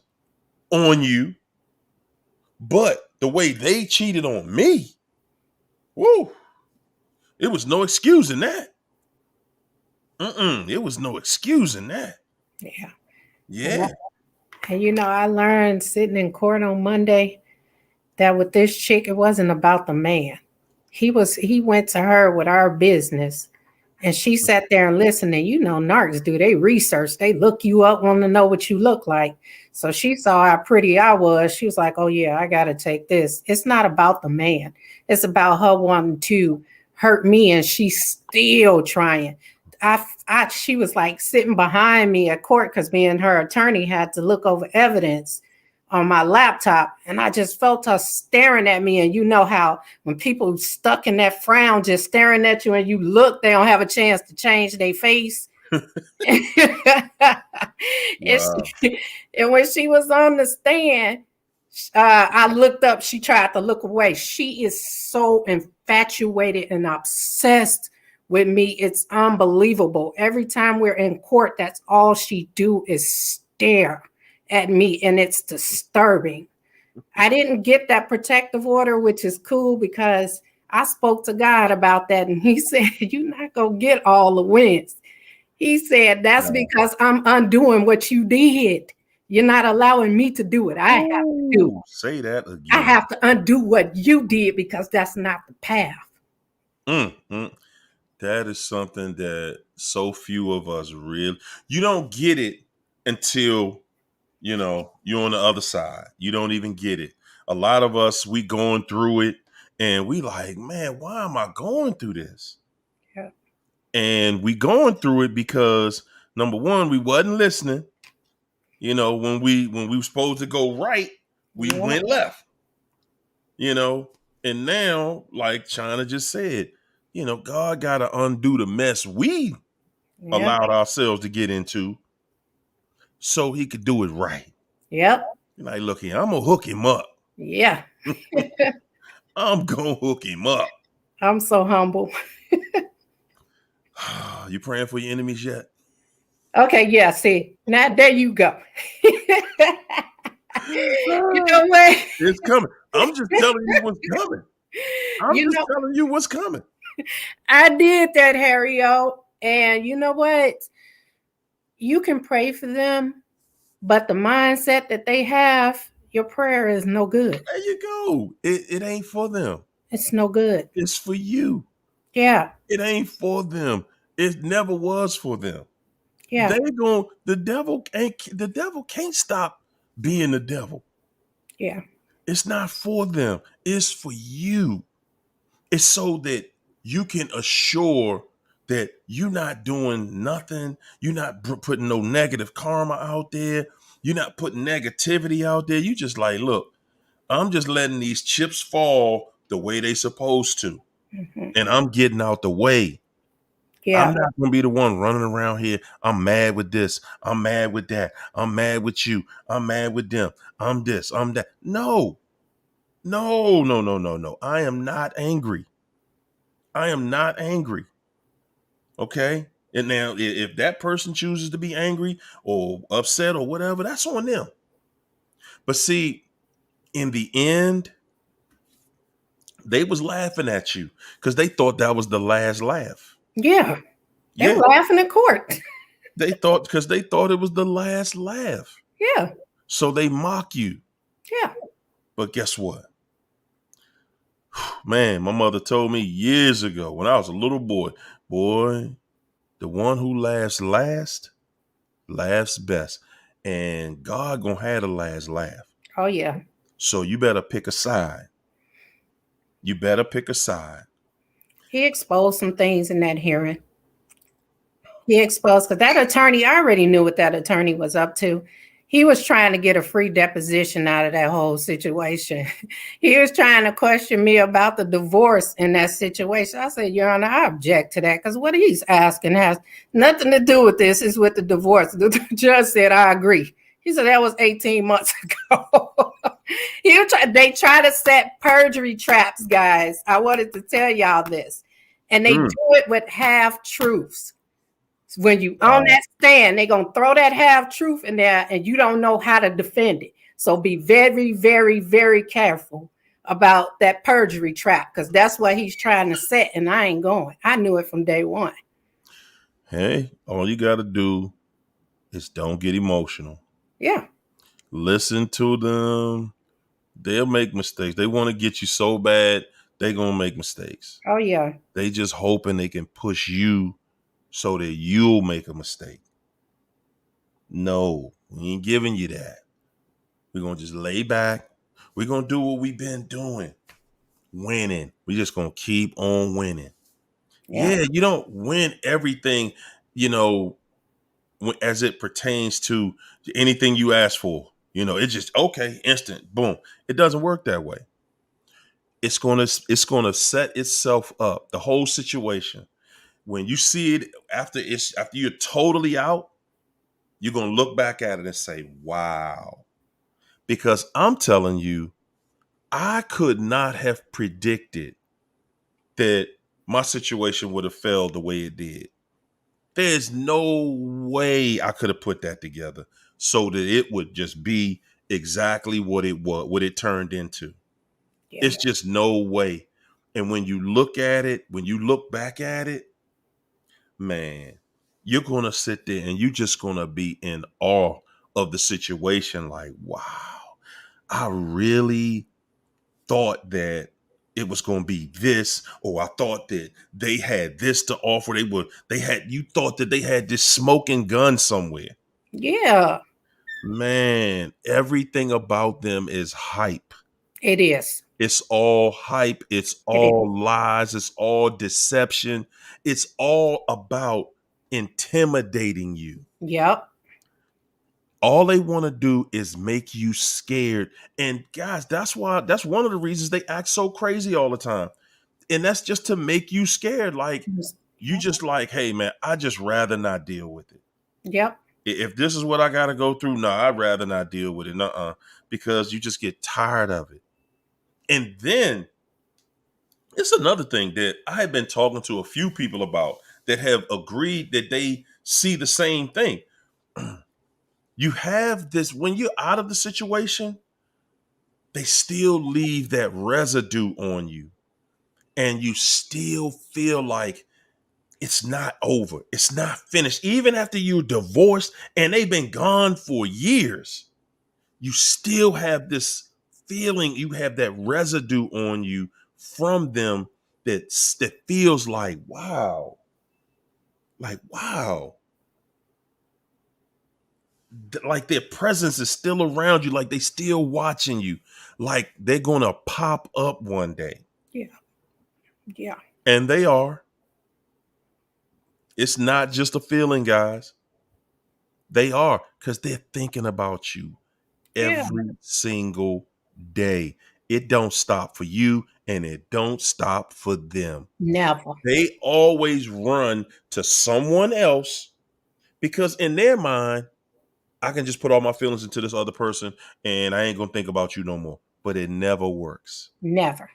on you, but the way they cheated on me, woo, it was no excusing that. It was no excusing that. Yeah. Yeah. And you know, I learned sitting in court on Monday that with this chick, it wasn't about the man. He went to her with our business, and she sat there and listened. And you know, narcs do, they research, they look you up, want to know what you look like. So she saw how pretty I was. She was like, oh yeah, I gotta take this. It's not about the man. It's about her wanting to hurt me, and she's still trying. She was like sitting behind me at court because me and her attorney had to look over evidence on my laptop, and I just felt her staring at me. And you know how when people stuck in that frown, just staring at you, and you look, they don't have a chance to change their face. and, Wow. and when she was on the stand, I looked up. She tried to look away. She is so infatuated and obsessed with me. It's unbelievable. Every time we're in court, that's all she do is stare at me, and it's disturbing. I didn't get that protective order, which is cool because I spoke to God about that, and he said, you're not going to get all the wins. He said, that's because I'm undoing what you did. You're not allowing me to do it. I have to do it. Say that again. I have to undo what you did because that's not the path. That is something that so few of us really, you don't get it until, you know, you're on the other side. You don't even get it. A lot of us, we going through it and we like, man, why am I going through this? Yeah. And we going through it because number one, we wasn't listening. You know, when we were supposed to go right, we went left. You know, and now, like China just said, you know, God got to undo the mess we allowed ourselves to get into so he could do it right. Yep. You're like, look here, I'm going to hook him up. Yeah. I'm going to hook him up. I'm so humble. You praying for your enemies yet? Okay, yeah, see, now there you go. You know what? It's coming. I'm just telling you what's coming. Telling you what's coming. I did that, Harry-O. And you know what? You can pray for them, but the mindset that they have, your prayer is no good. There you go. It ain't for them. It's no good. It's for you. Yeah. It ain't for them. It never was for them. Yeah. The devil can't stop being the devil. Yeah. It's not for them. It's for you. It's so that you can assure that you're not doing nothing. You're not putting no negative karma out there. You're not putting negativity out there. You just like, look, I'm just letting these chips fall the way they supposed to. Hmm. And I'm getting out the way. I'm Yeah. not going to be the one running around here. I'm mad with this. I'm mad with that. I'm mad with you. I'm mad with them. I'm this. I'm that. No, no, no, no, no, no. I am not angry. I am not angry. Okay. And now, if that person chooses to be angry or upset or whatever, that's on them. But see, in the end, they was laughing at you because they thought that was the last laugh. Yeah. They Yeah, were laughing in court. they thought it was the last laugh. Yeah. So they mock you. Yeah. But guess what? Man, my mother told me years ago when I was a little boy, the one who laughs last laughs best. And God gonna have the last laugh. Oh, yeah. So you better pick a side. You better pick a side. He exposed some things in that hearing. He exposed, because that attorney, I already knew what that attorney was up to. He was trying to get a free deposition out of that whole situation. He was trying to question me about the divorce in that situation. I said, Your Honor, I object to that because what he's asking has nothing to do with this. It's with the divorce. The judge said, I agree. He said, that was 18 months ago. They try to set perjury traps, guys. I wanted to tell y'all this. And they do it with half truths. When you on that stand, they're going to throw that half truth in there and you don't know how to defend it. So be very, very, very careful about that perjury trap because that's what he's trying to set. And I ain't going. I knew it from day one. Hey, all you got to do is don't get emotional. Yeah. Listen to them. They'll make mistakes. They want to get you so bad, they're going to make mistakes. Oh, yeah. They just hoping they can push you so that you'll make a mistake. No, we ain't giving you that. We're going to just lay back. We're going to do what we've been doing. Winning. We're just going to keep on winning. Yeah, you don't win everything, as it pertains to anything you ask for. It's just okay, instant, boom. It doesn't work that way. It's gonna set itself up. The whole situation. When you see it after you're totally out, you're gonna look back at it and say, "Wow." Because I'm telling you, I could not have predicted that my situation would have failed the way it did. There's no way I could have put that together so that it would just be exactly what it turned into. Yeah. It's just no way. And when you look back at it, man, you're going to sit there and you're just going to be in awe of the situation. Like, wow, I really thought that it was going to be this, or I thought that they had this to offer. You thought that they had this smoking gun somewhere. Yeah. Man, everything about them is hype. It is. It's all hype. It's It is. all lies. It's all deception. It's all about intimidating you. Yep. All they want to do is make you scared. And guys, that's one of the reasons they act so crazy all the time. And that's just to make you scared. Like, you just like, hey man, I just rather not deal with it. Yep. If this is what I got to go through, no, I'd rather not deal with it. Because you just get tired of it. And then it's another thing that I have been talking to a few people about that have agreed that they see the same thing. You have this, when you're out of the situation, they still leave that residue on you. And you still feel like it's not over. It's not finished. Even after you're divorced and they've been gone for years, you still have this feeling, you have that residue on you from them that feels like, wow, Like, wow. Like their presence is still around you, like they still watching you, like they're gonna pop up one day. Yeah. Yeah. And they are. It's not just a feeling, guys. They are, because they're thinking about you Yeah. every single day. It don't stop for you and it don't stop for them. Never. They always run to someone else because in their mind, I can just put all my feelings into this other person and I ain't gonna think about you no more. But it never works. Never.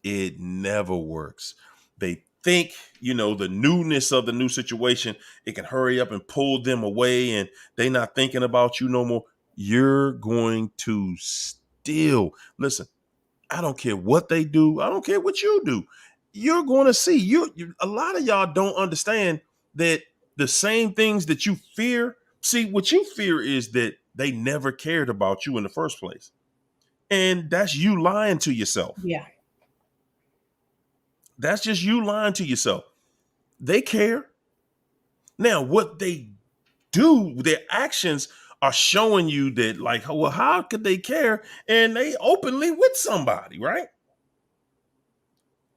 It never works. They think, the newness of the new situation, it can hurry up and pull them away and they not thinking about you no more. You're going to still listen. I don't care what they do. I don't care what you do. You're going to see a lot of y'all don't understand that the same things that you fear. See, what you fear is that they never cared about you in the first place. And that's you lying to yourself. Yeah. That's just you lying to yourself. They care. Now, what they do, their actions are showing you that, like, well, how could they care? And they openly with somebody, right?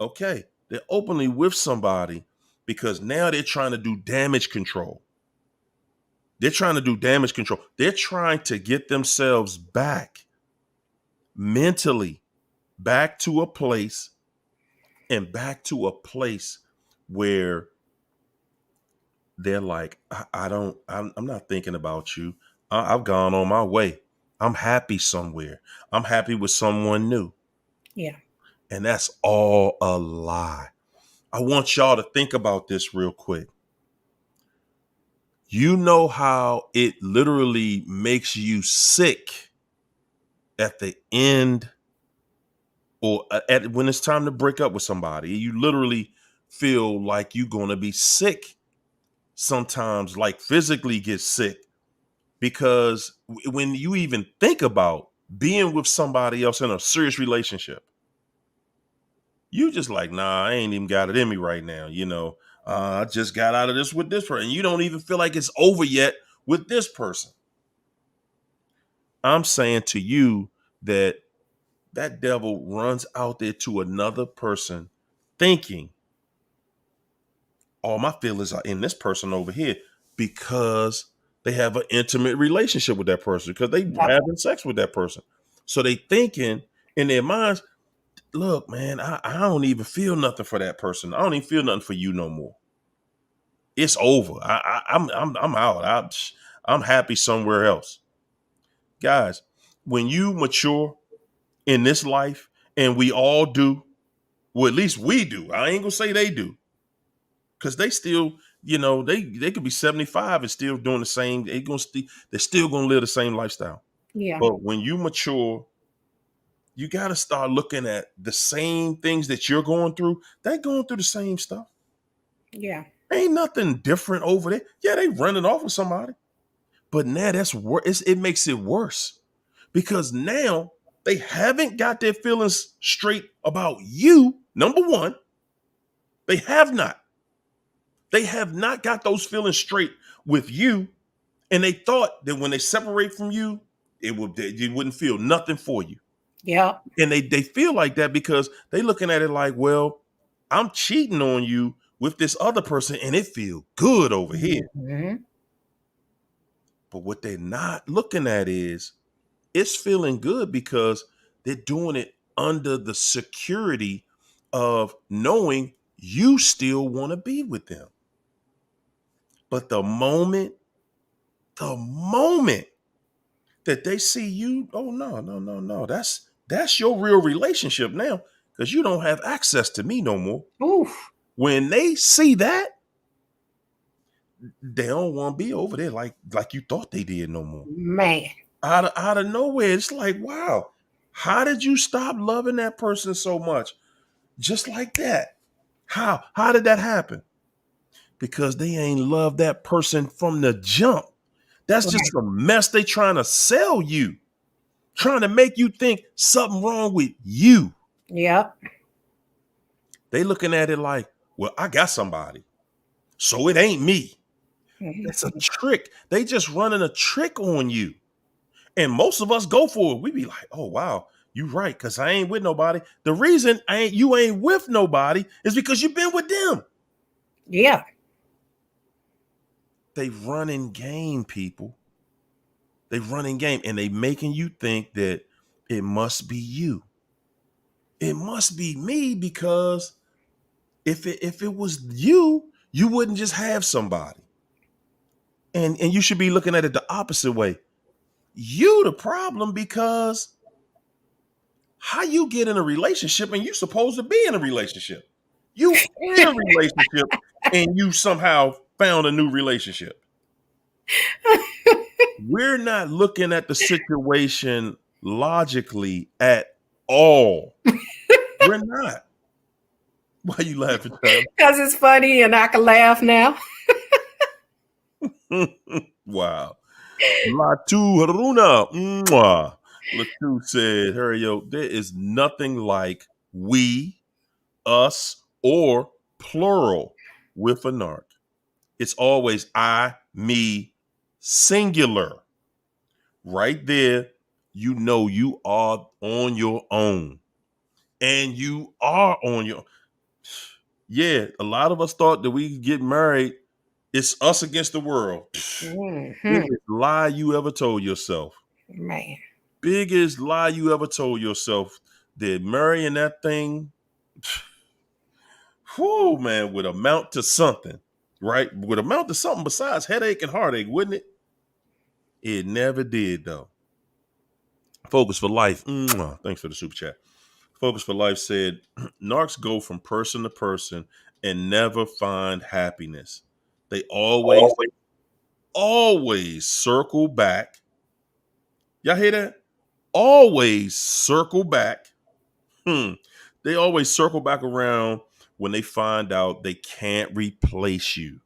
Okay. They're openly with somebody because now they're trying to do damage control. They're trying to do damage control. They're trying to get themselves back mentally, back to a place where they're like, I'm not thinking about you. I've gone on my way. I'm happy somewhere. I'm happy with someone new. Yeah. And that's all a lie. I want y'all to think about this real quick. You know how it literally makes you sick at the end or when it's time to break up with somebody. You literally feel like you're going to be sick sometimes, like physically get sick, because when you even think about being with somebody else in a serious relationship, you just like, nah, I ain't even got it in me right now. I just got out of this with this person. You don't even feel like it's over yet with this person. I'm saying to you that that devil runs out there to another person thinking all my feelings are in this person over here because they have an intimate relationship with that person, because they Yep. having sex with that person. So they thinking in their minds, look, man, I don't even feel nothing for that person. I don't even feel nothing for you no more. It's over. I'm out. I'm happy somewhere else. Guys, when you mature in this life, and we all do, well, at least we do. I ain't gonna say they do, because they still, they could be 75 and still doing the same. They're still gonna live the same lifestyle. Yeah. But when you mature, you got to start looking at the same things that you're going through. They're going through the same stuff. Yeah. Ain't nothing different over there. Yeah, they running off with somebody, but now that's worse. It makes it worse because now they haven't got their feelings straight about you. Number one, they have not. They have not got those feelings straight with you, and they thought that when they separate from you, they wouldn't feel nothing for you. Yep. And they feel like that because they looking at it like, well, I'm cheating on you with this other person, and it feel good over here. Mhm. But what they're not looking at is it's feeling good because they're doing it under the security of knowing you still want to be with them. But the moment that they see you, oh no, no, no, no. That's your real relationship now, because you don't have access to me no more. Oof. When they see that, they don't want to be over there like you thought they did no more. Man. Out of nowhere, it's like, wow, how did you stop loving that person so much? Just like that. How did that happen? Because they ain't love that person from the jump. That's just Right. some mess they trying to sell you, trying to make you think something wrong with you. Yep. They looking at it like, well, I got somebody. So it ain't me. It's a Mhm. trick. They just running a trick on you. And most of us go for it. We be like, oh wow, you right, because I ain't with nobody. The reason you ain't with nobody is because you've been with them. Yeah. They running game, people. They running game, and they making you think that it must be you. It must be me, because if it was you, you wouldn't just have somebody. And you should be looking at it the opposite way. You the problem, because how you get in a relationship and you supposed to be in a relationship. You in a relationship and you somehow found a new relationship. We're not looking at the situation logically at all. We're not. Why you laughing, Because it's funny and I can laugh now. Tom? Wow. Latu Haruna. Mwah. Latu said, Harry, there is nothing like we, us, or plural with a narc. It's always I, me, singular. Right there, you know you are on your own. And you are on your. Yeah, a lot of us thought that we get married, it's us against the world. Hmm. Biggest lie you ever told yourself. Man. Biggest lie you ever told yourself. That marrying that thing, whoo, man, would amount to something, right? Would amount to something besides headache and heartache, wouldn't it? It never did, though. Focus for Life. Thanks for the super chat. Focus for Life said, narcs go from person to person and never find happiness. They always circle back. Y'all hear that? Always circle back. They always circle back around when they find out they can't replace you.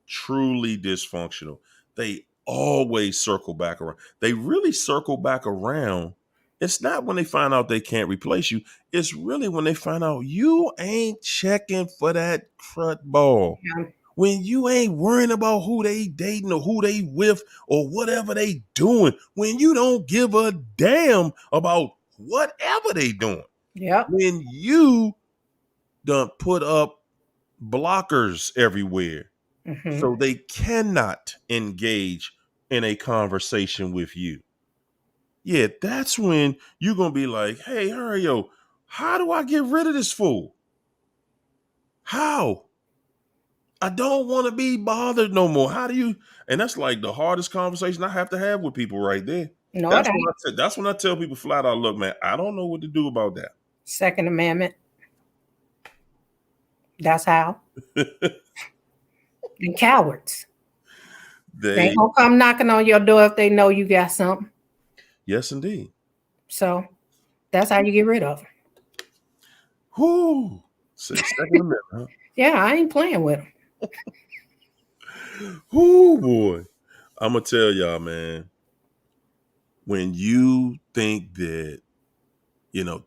Truly dysfunctional. They always circle back around. They really circle back around. It's not when they find out they can't replace you. It's really when they find out you ain't checking for that crud ball. Yeah. When you ain't worrying about who they dating or who they with or whatever they doing. When you don't give a damn about whatever they doing. Yep. When you done put up blockers everywhere Hmm. so they cannot engage in a conversation with you. Yeah, that's when you're gonna be like, hey, Hario, how do I get rid of this fool? How? I don't want to be bothered no more. How do you? And that's like the hardest conversation I have to have with people right there. No, it ain't. That's when I tell people flat out, look, man, I don't know what to do about Second Amendment. That's how. that. And cowards. They They, ain't gonna come knocking on your door if they know you got something. yes, indeed. So that's how you get rid of them. Whoo. Say Second Amendment, huh? Yeah, I ain't playing with them. Whoo, boy. I'm gonna tell y'all, man. When you think that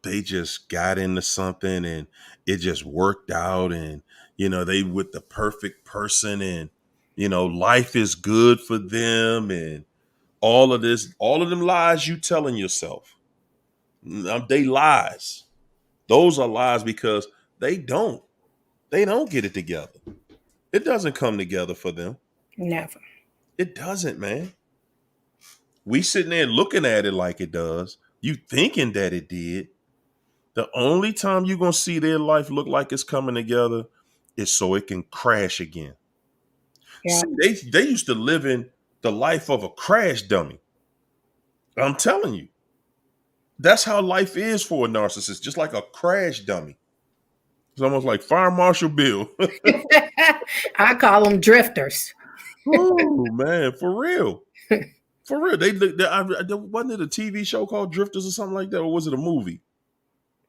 they just got into something and it just worked out, and they with the perfect person, and life is good for them, and all of them lies you telling yourself, they lies. Those are lies, because they don't get it together. It doesn't come together for them. Never. It doesn't, man. We sitting there looking at it like it does, you thinking that it did. The only time you're going to see their life look like it's coming together is so it can crash again. Yeah. See, they used to live in the life of a crash dummy. I'm telling you. That's how life is for a narcissist, just like a crash dummy. It's almost like Fire Marshal Bill. I call them drifters. Oh, man, for real. For real. Wasn't it a TV show called Drifters or something like that? Or was it a movie?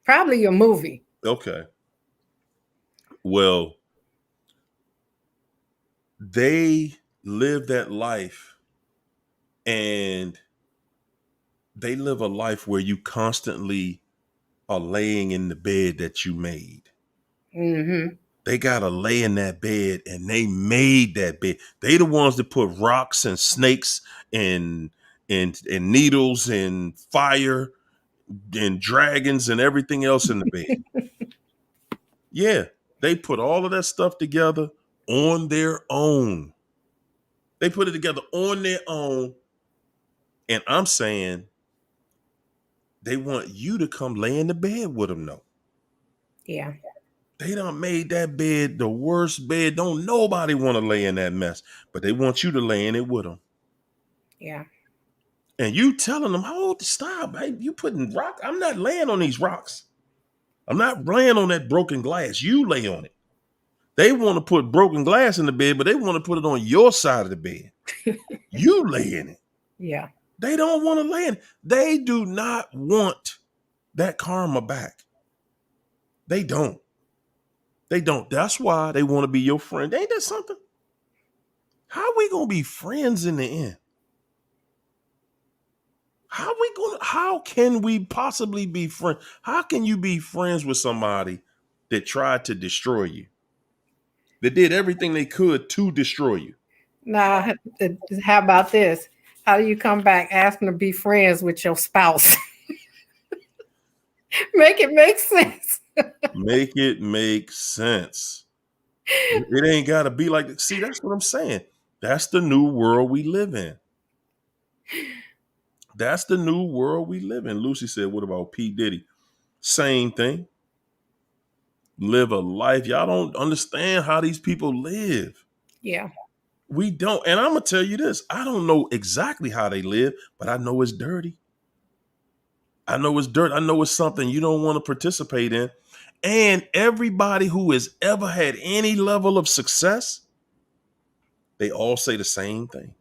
Probably a movie. Okay. Well, they live that life, and they live a life where you constantly are laying in the bed that you made. Mm-hmm. They gotta lay in that bed, and they made that bed. They the ones that put rocks and snakes and and needles and fire and dragons and everything else in the bed. Yeah, they put all of that stuff together on their own. They put it together on their own. And I'm saying they want you to come lay in the bed with them, though. Yeah. They done made that bed the worst bed. Don't nobody want to lay in that mess, but they want you to lay in it with them. Yeah. And you telling them, hold, stop, hey, you putting rock. I'm not laying on these rocks. I'm not laying on that broken glass. You lay on it. They want to put broken glass in the bed, but they want to put it on your side of the bed. You lay in it. Yeah. They don't want to lay in it. They do not want that karma back. They don't. They don't. That's why they want to be your friend. Ain't that something? How are we gonna be friends in the end? How can we possibly be friends? How can you be friends with somebody that tried to destroy you? That did everything they could to destroy you? Now, how about this? How do you come back asking to be friends with your spouse? Make it make sense. Make it make sense. It ain't gotta be like that. See, that's what I'm saying. That's the new world we live in. That's the new world we live in. Lucy said, what about P. Diddy? Same thing. Live a life. Y'all don't understand how these people live. Yeah. We don't. And I'm going to tell you this. I don't know exactly how they live, but I know it's dirty. I know it's dirt. I know it's something you don't want to participate in. And everybody who has ever had any level of success, they all say the same thing.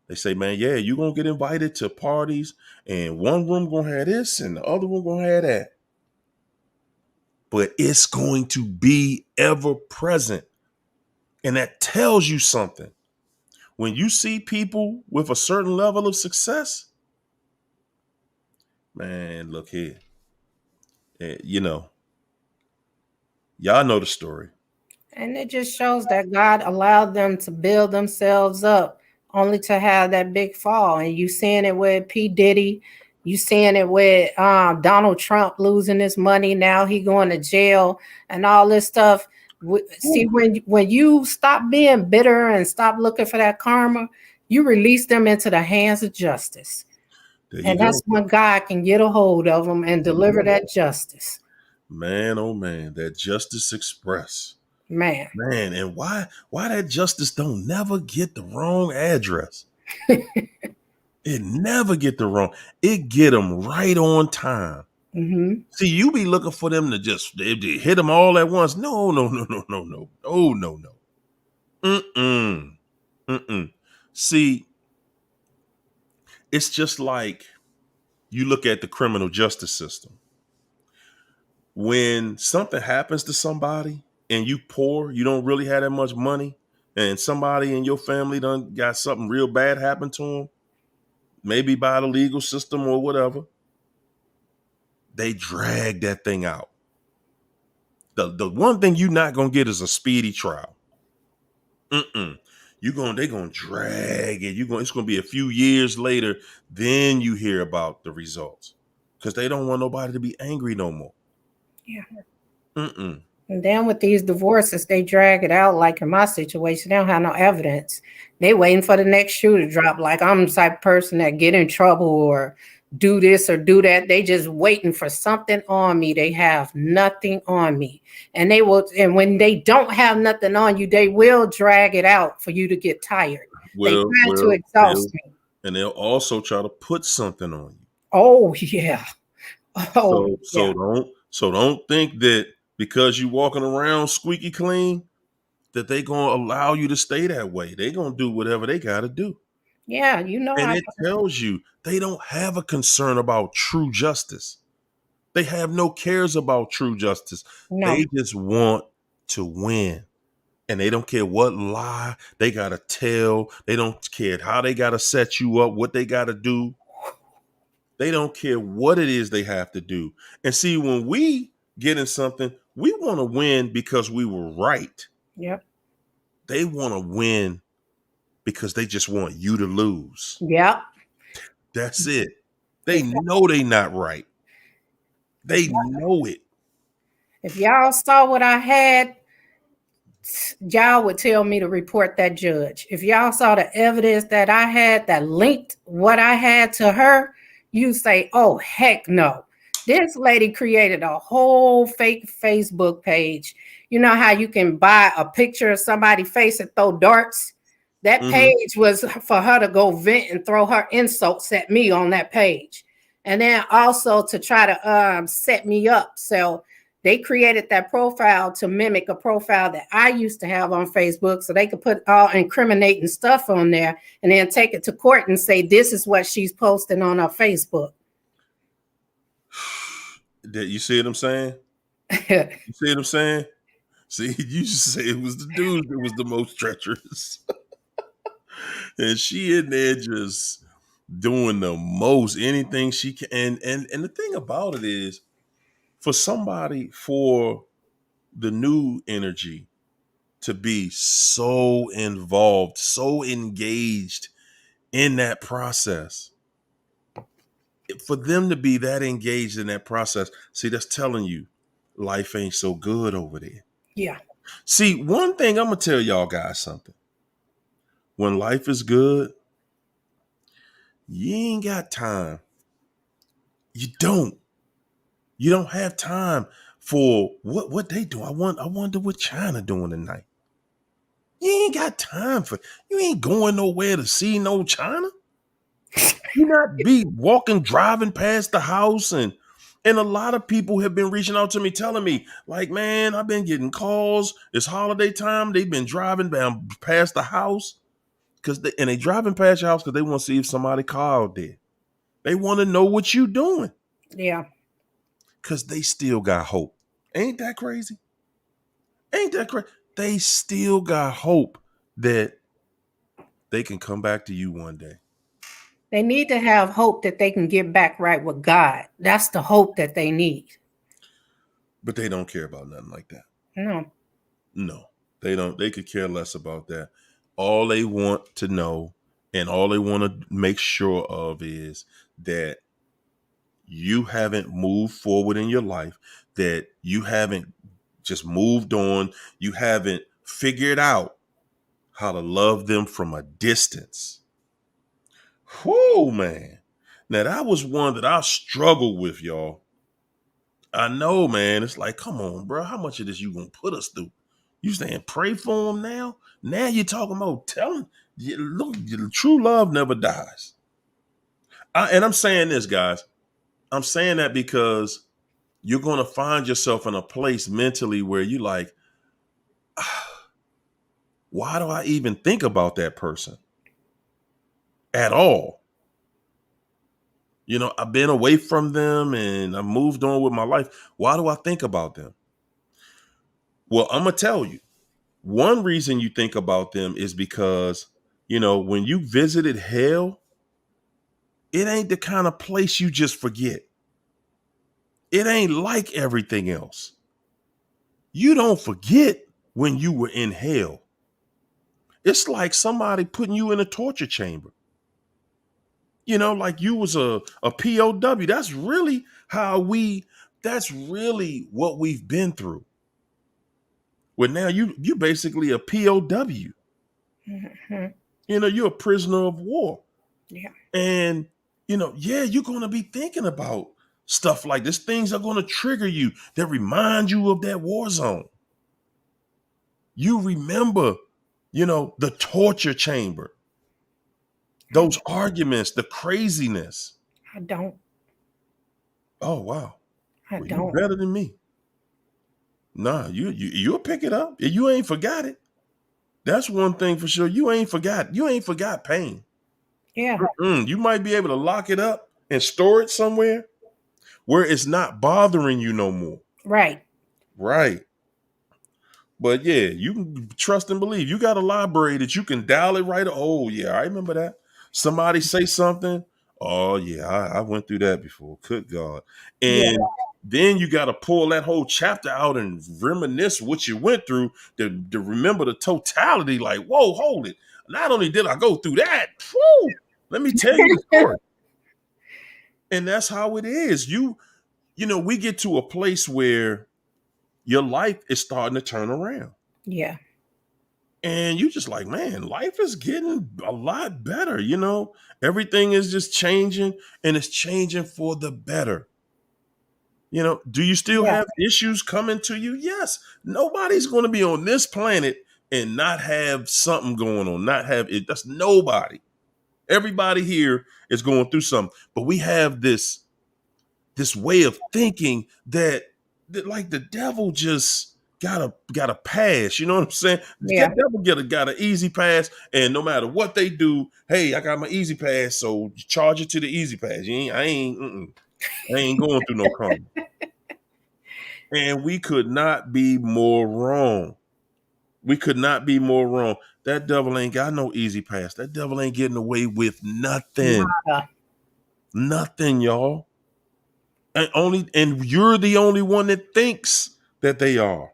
They say, man, yeah, you're going to get invited to parties and one room going to have this and the other one going to have that. But it's going to be ever present. And that tells you something. When you see people with a certain level of success, man, look here. Y'all know the story. And it just shows that God allowed them to build themselves up only to have that big fall. And you seeing it with P. Diddy, you seeing it with Donald Trump losing his money. Now he going to jail and all this stuff. See, when you stop being bitter and stop looking for that karma, you release them into the hands of justice. And that's when God can get a hold of them and deliver that justice. Man, oh man, that Justice Express. Man, and why that justice don't never get the wrong address? It never get the wrong. It get them right on time. Mm-hmm. See, you be looking for them to just they hit them all at once. No. Mm-mm. See, it's just like you look at the criminal justice system. When something happens to somebody and you poor, you don't really have that much money, and somebody in your family done got something real bad happen to them, maybe by the legal system or whatever, they drag that thing out. The one thing you're not gonna get is a speedy trial. They gonna drag it. It's gonna be a few years later, then you hear about the results. Because they don't want nobody to be angry no more. Yeah. Mm-mm. And then with these divorces, they drag it out. Like in my situation, they don't have no evidence. They waiting for the next shoe to drop. Like I'm the type of person that get in trouble or do this or do that. They just waiting for something on me. They have nothing on me. And they will, and when they don't have nothing on you, they will drag it out for you to get tired. They try to exhaust me. And they'll also try to put something on you. Oh yeah. Oh So yeah. don't think that because you walking around squeaky clean that they gonna allow you to stay that way. They gonna do whatever they gotta do. Yeah, you know. And it tells you they don't have a concern about true justice. They have no cares about true justice. No. They just want to win. And they don't care what lie they gotta tell. They don't care how they gotta set you up, what they gotta do. They don't care what it is they have to do. And see, when we get in something, We want to win because we were right. Yep. They want to win because they just want you to lose. Yep. That's it. They If know they not right. if They know it. if y'all saw what I had, y'all would tell me to report that judge. If y'all saw the evidence that I had that linked what I had to her, you say, oh, heck no. This lady created a whole fake Facebook page. You know how you can buy a picture of somebody's face and throw darts? That Mm-hmm. page was for her to go vent and throw her insults at me on that page. And then also to try to set me up. So they created that profile to mimic a profile that I used to have on Facebook so they could put all incriminating stuff on there and then take it to court and say, this is what she's posting on her Facebook. You see what I'm saying? You see what I'm saying? See, you just say it was the dude that was the most treacherous. And she in there just doing the most, anything she can. And the thing about it is, for somebody, for the new energy to be so involved, so engaged in that process, for them to be that engaged in that process, see, that's telling you life ain't so good over there. Yeah. See, one thing I'm gonna tell y'all guys something. When life is good, you ain't got time. You don't. You don't have time for what they do. I wonder what China doing tonight. You ain't got time for. You ain't going nowhere to see no China. You not be walking, driving past the house, and a lot of people have been reaching out to me, telling me, like, man, I've been getting calls. It's holiday time. They've been driving down past the house and they driving past your house because they want to see if somebody called there. They want to know what you doing Yeah. because they still got hope. Ain't that crazy? Ain't that crazy? They still got hope that they can come back to you one day. They need to have hope that they can get back right with God. That's the hope that they need. But they don't care about nothing like that. No. No, they don't. They could care less about that. All they want to know and all they want to make sure of is that you haven't moved forward in your life, that you haven't just moved on, you haven't figured out how to love them from a distance. Whoa, man. Now that was one that I struggled with, y'all. I know, man. It's like, come on, bro. How much of this you gonna put us through? You saying pray for them now? Now you're talking about telling. Look, true love never dies. And I'm saying this, guys. I'm saying that because you're gonna find yourself in a place mentally where you like, why do I even think about that person at all? You know, I've been away from them and I moved on with my life. Why do I think about them? Well, I'm gonna tell you. One reason you think about them is because, you know, when you visited hell, it ain't the kind of place you just forget. It ain't like everything else. You don't forget when you were in hell. It's like somebody putting you in a torture chamber. You know, like you was a POW. That's really what we've been through. Well, now you basically a POW. Mm-hmm. You know, you're a prisoner of war. Yeah. And, you know, yeah, you're going to be thinking about stuff like this. Things are going to trigger you that remind you of that war zone. You remember, you know, the torture chamber, those arguments, the craziness. I don't. Oh, wow. I Well, you don't. better than me. Nah, you'll pick it up. You ain't forgot it. That's one thing for sure. You ain't forgot pain. Yeah. You might be able to lock it up and store it somewhere where it's not bothering you no more. Right. Right. But yeah, you can trust and believe. You got a library that you can dial it right. Oh, yeah, I remember that. Somebody say something. Oh, yeah, I went through that before. Good God. Yeah. And Then you got to pull that whole chapter out and reminisce what you went through to remember the totality. Like, whoa, hold it. Not only did I go through that, whew, let me tell you the story. And that's how it is. We get to a place where your life is starting to turn around. Yeah. And you just like, man, life is getting a lot better. Everything is just changing, and it's changing for the better. Do you still Yeah. have issues coming to you? Yes. Nobody's going to be on this planet and not have something going on, not have it. That's nobody. Everybody here is going through something, but we have this way of thinking that like the devil just got a pass. You know what I'm saying? Yeah. The devil got an easy pass, and no matter what they do, hey, I got my easy pass, so charge it to the easy pass. I ain't going through no crime. And we could not be more wrong. We could not be more wrong. That devil ain't got no easy pass. That devil ain't getting away with nothing. Nada. Nothing, y'all. And you're the only one that thinks that they are.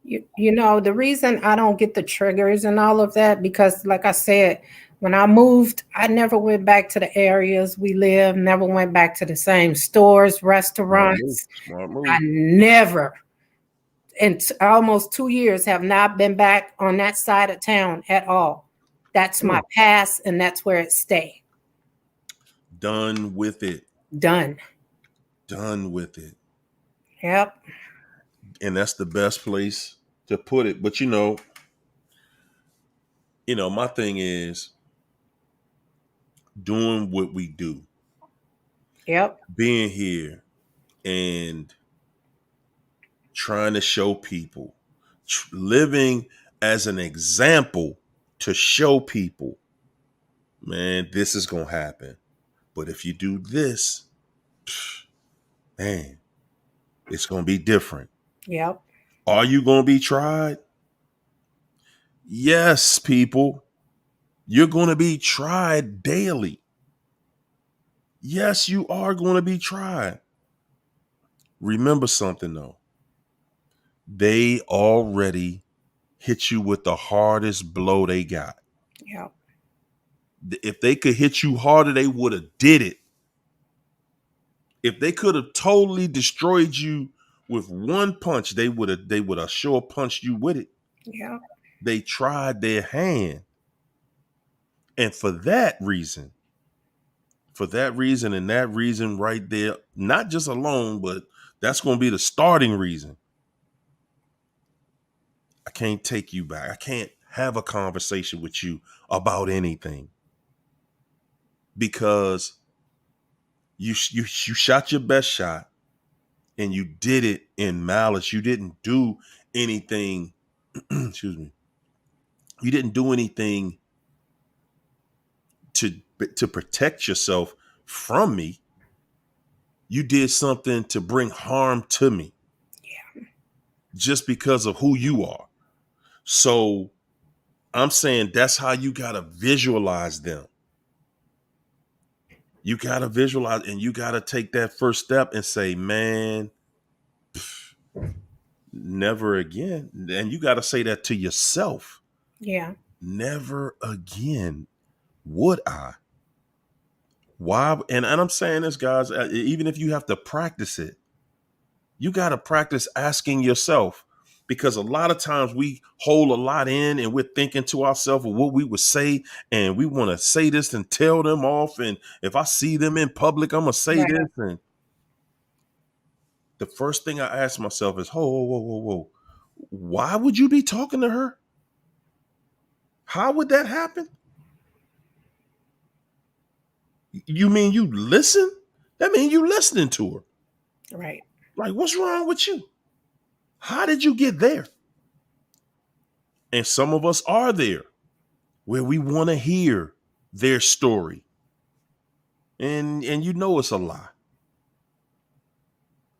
The reason I don't get the triggers and all of that, because like I said, when I moved, I never went back to the areas we live, never went back to the same stores, restaurants. Smart move. I never, in almost 2 years, have not been back on that side of town at all. That's my past, and that's where it stay. Done with it. Done. Done with it. Yep. And that's the best place to put it. But my thing is doing what we do. Yep. Being here and trying to show people, living as an example to show people, man, this is going to happen. But if you do this, man, it's going to be different. Yep. Are you going to be tried? Yes, people. You're going to be tried daily. Yes, you are going to be tried. Remember something, though. They already hit you with the hardest blow they got. Yep. If they could hit you harder, they would have did it. If they could have totally destroyed you with one punch, they would have sure punched you with it. Yep. They tried their hand. And for that reason and that reason right there, not just alone, but that's going to be the starting reason. I can't take you back. I can't have a conversation with you about anything because you shot your best shot and you did it in malice. You didn't do anything. Excuse me. You didn't do anything to protect yourself from me. You did something to bring harm to me. Yeah. Just because of who you are. So I'm saying that's how you got to visualize them. You got to visualize and you got to take that first step and say, man, never again. And you got to say that to yourself. Yeah. Never again would I. Why? And I'm saying this, guys, even if you have to practice it, you got to practice asking yourself, because a lot of times we hold a lot in and we're thinking to ourselves of what we would say. And we want to say this and tell them off. And if I see them in public, I'm going to say this. And the first thing I ask myself is, whoa. Why would you be talking to her? How would that happen? You mean you listen? That means you listening to her. Right. Like, what's wrong with you? How did you get there? And some of us are there where we want to hear their story. And it's a lie.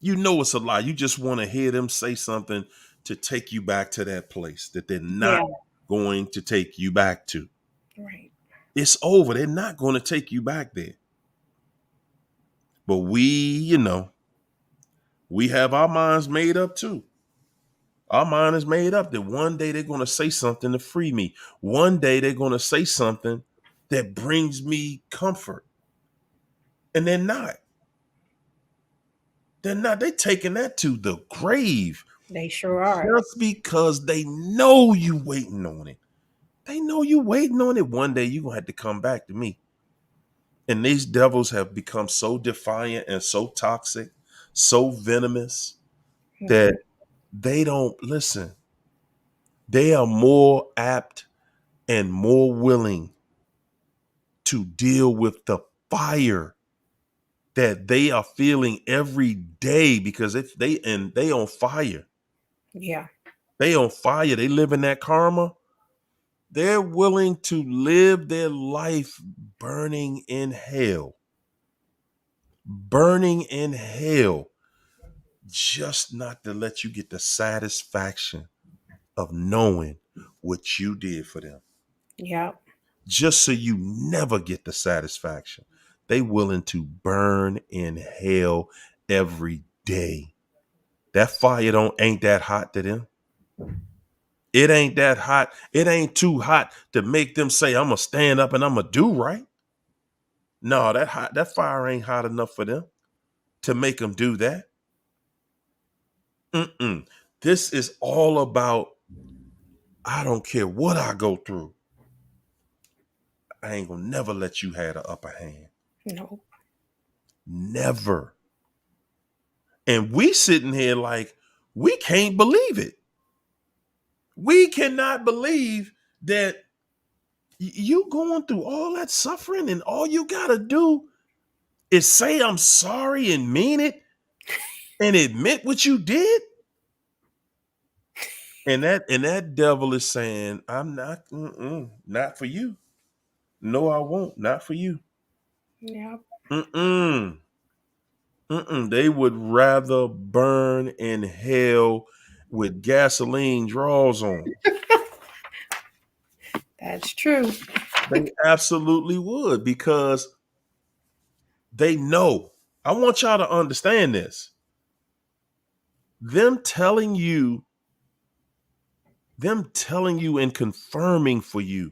It's a lie. You just want to hear them say something to take you back to that place that they're not going to take you back to. Right. It's over. They're not going to take you back there. But we, We have our minds made up too. Our mind is made up that one day they're going to say something to free me. One day they're going to say something that brings me comfort. And they're not. They're not. They're taking that to the grave They sure are. just because they know you waiting on it. They know you waiting on it. One day you're going to have to come back to me. And these devils have become so defiant and so toxic, so venomous Mhm. that they don't listen. They are more apt and more willing to deal with the fire that they are feeling every day, because if they on fire. Yeah. They on fire. They live in that karma. They're willing to live their life burning in hell. Burning in hell, just not to let you get the satisfaction of knowing what you did for them. Yeah. Just so you never get the satisfaction. They willing to burn in hell every day. That fire don't ain't that hot to them. It ain't that hot. It ain't too hot to make them say, I'm gonna stand up and I'm gonna do right. No, that fire ain't hot enough for them to make them do that. Mm-mm. This is all about, I don't care what I go through. I ain't gonna never let you have the upper hand. No. Never. And we sitting here like, we can't believe it. We cannot believe that you going through all that suffering and all you gotta do is say I'm sorry and mean it and admit what you did. And that devil is saying, I'm not, not for you. No, I won't. Not for you. Yeah. Mm-mm. Mm-mm. They would rather burn in hell with gasoline draws on. That's true. They absolutely would, because they know. I want y'all to understand this. Them telling you, and confirming for you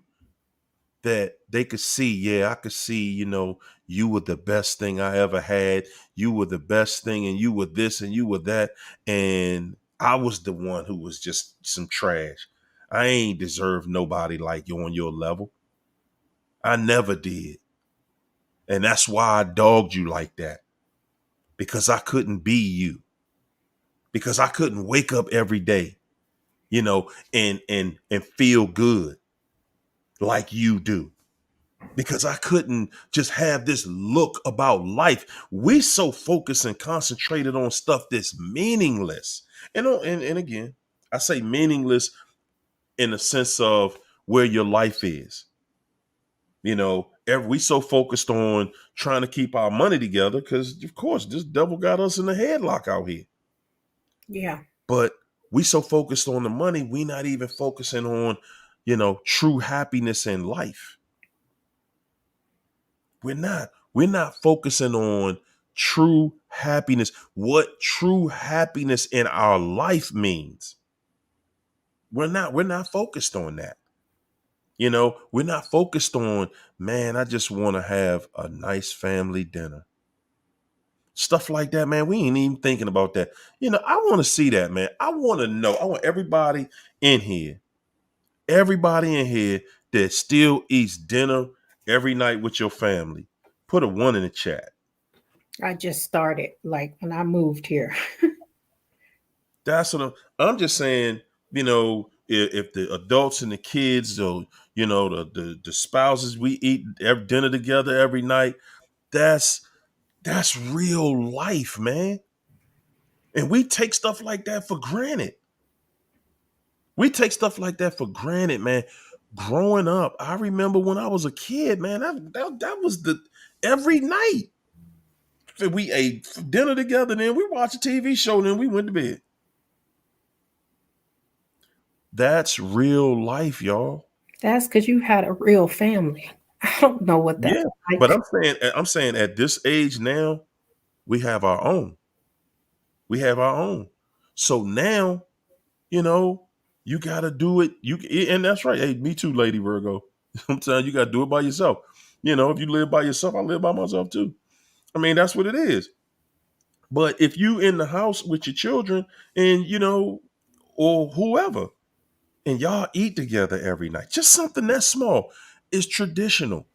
that they could see, yeah, I could see, you were the best thing I ever had. You were the best thing, and you were this and you were that. And I was the one who was just some trash. I ain't deserve nobody like you on your level. I never did. And that's why I dogged you like that, because I couldn't be you, because I couldn't wake up every day, and feel good like you do, because I couldn't just have this look about life. We so focused and concentrated on stuff that's meaningless. And again, I say meaningless in the sense of where your life is. We so focused on trying to keep our money together, because of course this devil got us in a headlock out here. Yeah. But we so focused on the money, we not even focusing on, true happiness in life. We're not focusing on true happiness, what true happiness in our life means. We're not focused on that. We're not focused on, man, I just want to have a nice family dinner. Stuff like that, man. We ain't even thinking about that. I want to see that, man. I want to know. I want in here, everybody in here that still eats dinner every night with your family. Put a 1 in the chat. I just started like when I moved here. That's what I'm just saying. If the adults and the kids, or the spouses, we eat dinner together every night. That's real life, man. And we take stuff like that for granted. We take stuff like that for granted, man. Growing up, I remember when I was a kid, man. That was the every night we ate dinner together. Then we watched a TV show. Then we went to bed. That's real life, y'all. That's because you had a real family. I don't know what that's Yeah, but like. I'm saying at this age now, we have our own. We have our own. So now, you know, you got to do it. And that's right. Hey, me too, Lady Virgo. Sometimes you got to do it by yourself. You know, if you live by yourself, I live by myself too. I mean, that's what it is. But if you in the house with your children and, or whoever, and y'all eat together every night, just something that small is traditional.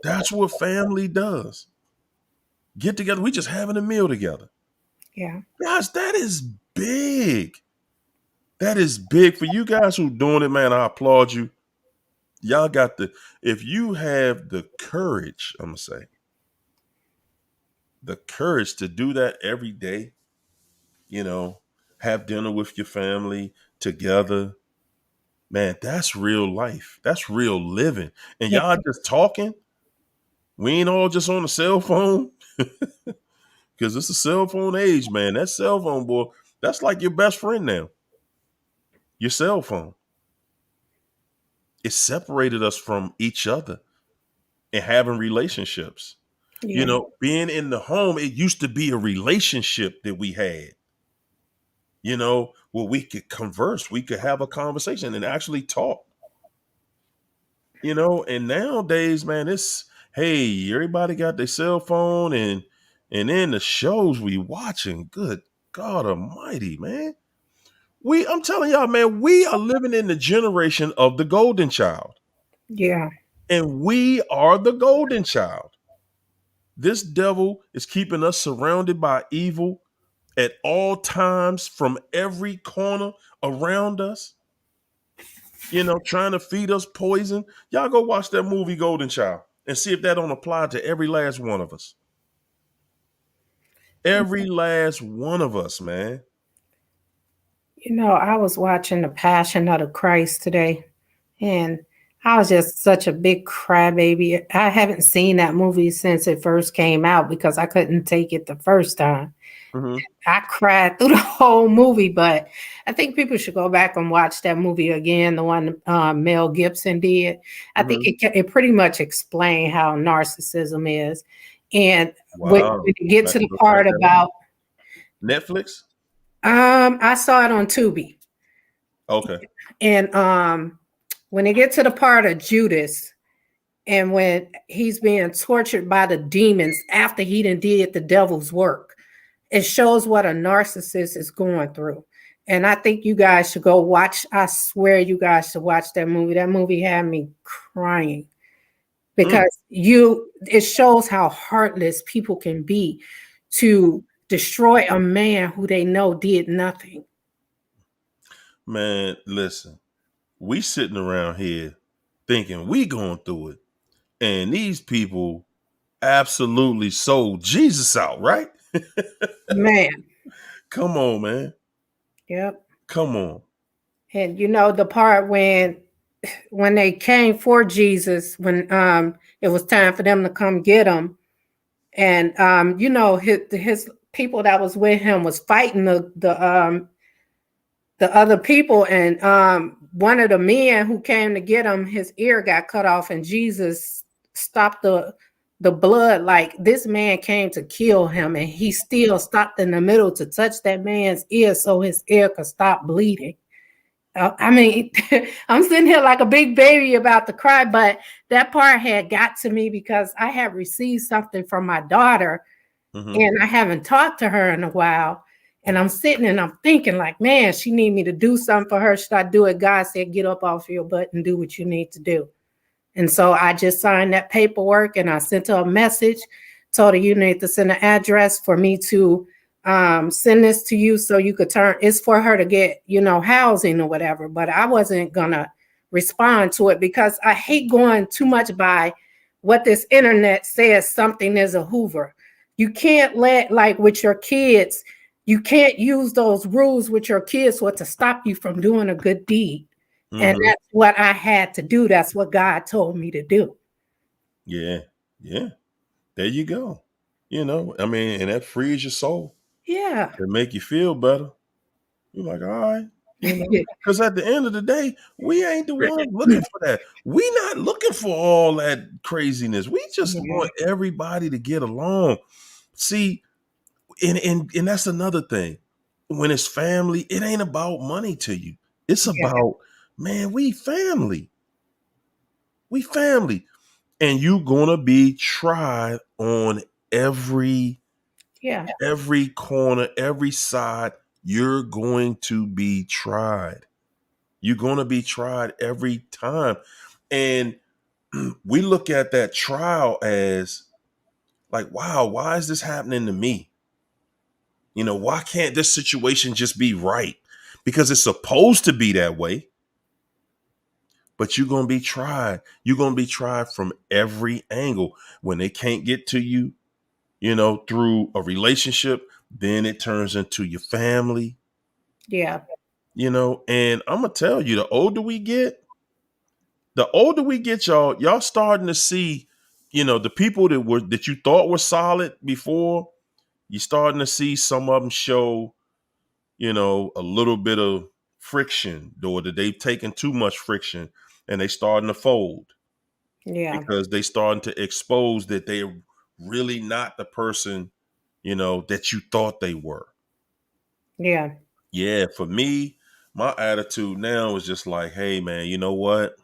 That's what family does. Get together. We just having a meal together. Yeah. Guys, that is big. That is big for you guys who doing it, man. I applaud you. Y'all got if you have the courage, I'm gonna say, the courage to do that every day, you know, have dinner with your family together, man, that's real life. That's real living. And Yeah. y'all just talking. We ain't all just on the cell phone. Because it's a cell phone age, man. That cell phone, boy, that's like your best friend now. Your cell phone. It separated us from each other and having relationships. You Yeah. know, being in the home, it used to be a relationship that we had, where we could converse, we could have a conversation and actually talk, and nowadays, man, it's, hey, everybody got their cell phone and then the shows we watching, good God almighty, man. I'm telling y'all, man, we are living in the generation of the golden child. Yeah. And we are the golden child. This devil is keeping us surrounded by evil at all times from every corner around us, trying to feed us poison. Y'all go watch that movie Golden Child and see if that don't apply to every last one of us. Every last one of us, man. I was watching The Passion of the Christ today, and I was just such a big crybaby. I haven't seen that movie since it first came out because I couldn't take it the first time. Mm-hmm. I cried through the whole movie, but I think people should go back and watch that movie again, the one Mel Gibson did. I think Mm-hmm. it pretty much explained how narcissism is. And Wow. when you get Like, to the look like part that one. about, Netflix? I saw it on Tubi. Okay. And when they get to the part of Judas, and when he's being tortured by the demons after he done did the devil's work, it shows what a narcissist is going through. And I think you guys should go watch. I swear you guys should watch that movie. That movie had me crying because it shows how heartless people can be to destroy a man who they know did nothing. Man, listen, we sitting around here thinking we going through it. And these people absolutely sold Jesus out, right? Man. Come on, man. Yep. Come on. And the part when they came for Jesus, when it was time for them to come get him, and his people that was with him was fighting the other people, and one of the men who came to get him, his ear got cut off, and Jesus stopped the blood. Like, this man came to kill him, and he still stopped in the middle to touch that man's ear so his ear could stop bleeding. I mean, I'm sitting here like a big baby about to cry, but that part had got to me because I had received something from my daughter, Mm-hmm. and I haven't talked to her in a while. And I'm sitting and I'm thinking, like, man, she need me to do something for her. Should I do it? God said, get up off your butt and do what you need to do. And so I just signed that paperwork and I sent her a message, told her you need to send an address for me to send this to you so you could it's for her to get, housing or whatever. But I wasn't going to respond to it because I hate going too much by what this internet says something is a Hoover. You can't like with your kids, you can't use those rules with your kids to stop you from doing a good deed. And Mm-hmm. that's what I had to do. That's what God told me to do. Yeah. Yeah. There you go. I mean, and that frees your soul. Yeah. It make you feel better. You're like, all right, because at the end of the day, we ain't the one looking for that. We not looking for all that craziness. We just Yeah. want everybody to get along. See, and that's another thing. when it's family, it ain't about money to you. It's Yeah. about, man, we family. We family. And you gonna be tried on every Yeah. every corner, every side. You're going to be tried. You're gonna be tried every time. And we look at that trial as like, wow, why is this happening to me? Why can't this situation just be right? Because it's supposed to be that way, but you're going to be tried. You're going to be tried from every angle. When they can't get to you, through a relationship, then it turns into your family, Yeah. and I'm going to tell you, the older we get, y'all starting to see, the people that you thought were solid before, you're starting to see some of them show, a little bit of friction, or that they've taken too much friction and they starting to fold Yeah. because they starting to expose that they're really not the person, that you thought they were. Yeah. Yeah, for me, my attitude now is just like, hey man, you know what?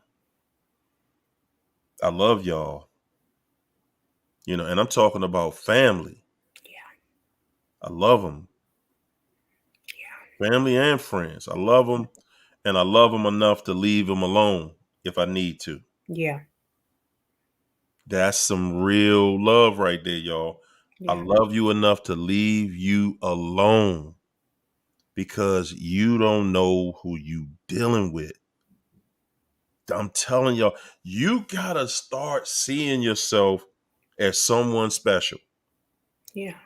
I love y'all, and I'm talking about family. Yeah. I love them, family and friends. I love them, and I love them enough to leave them alone if I need to. Yeah. That's some real love right there, y'all. I Yeah. love you enough to leave you alone because you don't know who you dealing with. I'm telling y'all, you gotta start seeing yourself as someone special. Yeah.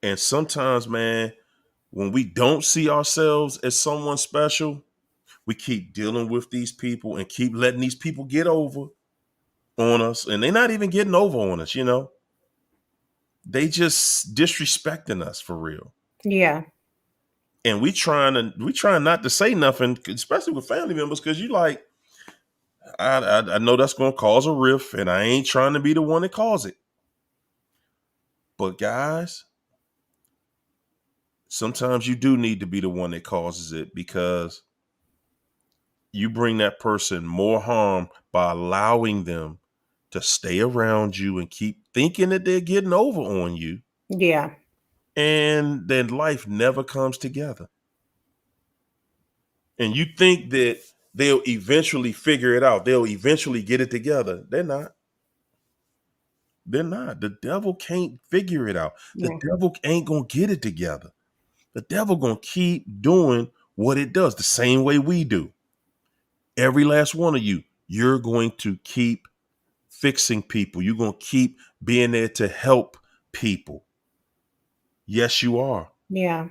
And sometimes, man, when we don't see ourselves as someone special, we keep dealing with these people and keep letting these people get over on us. And they're not even getting over on us. They just disrespecting us for real. Yeah. And we trying not to say nothing, especially with family members, because you like, I know that's gonna cause a rift, and I ain't trying to be the one that cause it. But guys, sometimes you do need to be the one that causes it, because you bring that person more harm by allowing them to stay around you and keep thinking that they're getting over on you, Yeah. and then life never comes together. And you think that they'll eventually figure it out. They'll eventually get it together. They're not. They're not. The devil can't figure it out. The Yeah. devil ain't gonna get it together. The devil gonna keep doing what it does the same way we do. Every last one of you, you're going to keep fixing people. You're gonna keep being there to help people. Yes, you are. Yeah.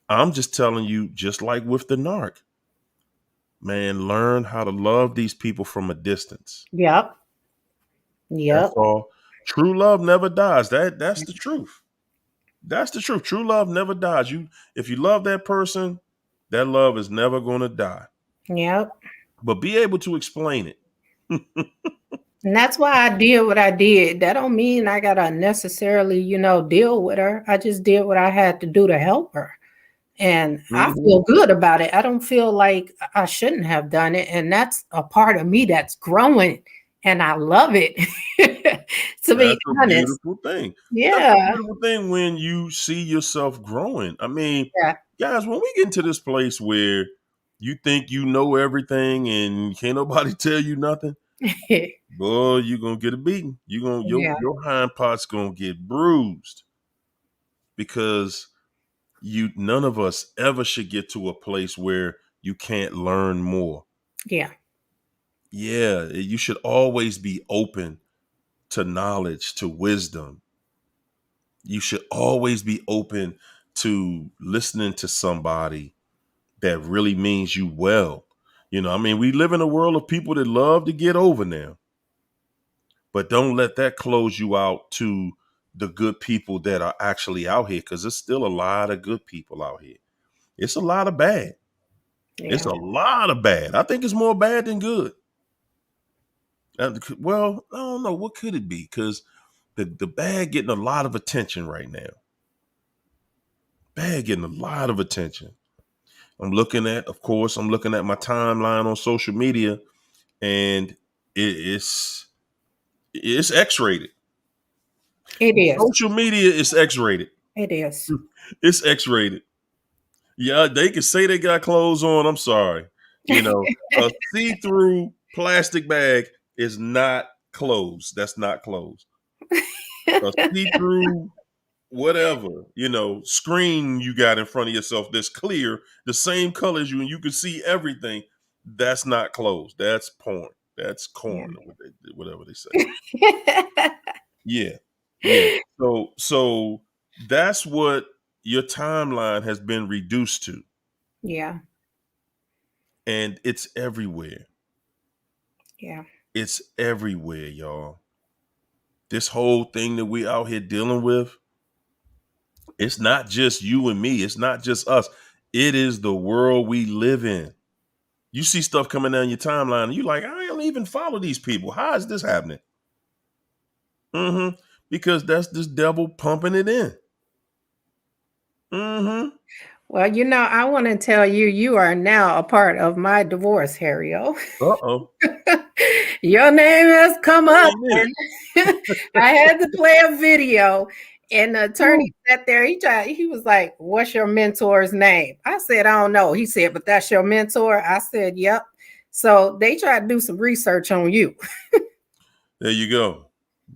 I'm just telling you, just like with the narc, man, learn how to love these people from a distance. Yep. That's Yep. all. True love never dies. That's the truth. That's the truth. True love never dies. If you love that person, that love is never going to die. Yep. But be able to explain it. And that's why I did what I did. That don't mean I gotta necessarily, deal with her. I just did what I had to do to help her. And I Mhm. feel good about it. I don't feel like I shouldn't have done it. And that's a part of me that's growing. And I love it. To be That's a honest. beautiful thing. That's a Yeah. beautiful thing when you see yourself growing. I mean, Yeah. guys, when we get into this place where you think you know everything and can't nobody tell you nothing, boy, you're gonna get a beating. You gonna Yeah. your hind part's gonna get bruised, because none of us ever should get to a place where you can't learn more. Yeah. Yeah, you should always be open to knowledge, to wisdom. You should always be open to listening to somebody that really means you well. I mean, we live in a world of people that love to get over now, but don't let that close you out to the good people that are actually out here, because there's still a lot of good people out here. It's a lot of bad. It's Yeah. a lot of bad. I think it's more bad than good. Well, I don't know. What could it be? Because the bad getting a lot of attention right now. bag getting a lot of attention. I'm looking at my timeline on social media, and it's X-rated. It is. Social media is X-rated. It is. It's X-rated. Yeah, they can say they got clothes on. I'm sorry. A see-through plastic bag is not clothes. That's not clothes. A see-through whatever, screen you got in front of yourself that's clear, the same color as you, and you can see everything. That's not clothes. That's porn. That's Yeah. corn, whatever they say. Yeah. Yeah. So that's what your timeline has been reduced to. Yeah. And it's everywhere. Yeah. It's everywhere, y'all. This whole thing that we out here dealing with, it's not just you and me. It's not just us. It is the world we live in. You see stuff coming down your timeline, and you're like, I don't even follow these people. How is this happening? Because that's this devil pumping it in. Well, I want to tell you, you are now a part of my divorce, Harrio. Uh-oh. Your name has come Wait up. a minute. And I had to play a video, and the attorney sat there. He was like, "What's your mentor's name?" I said, "I don't know." He said, "But that's your mentor." I said, "Yep." So they tried to do some research on you. There you go.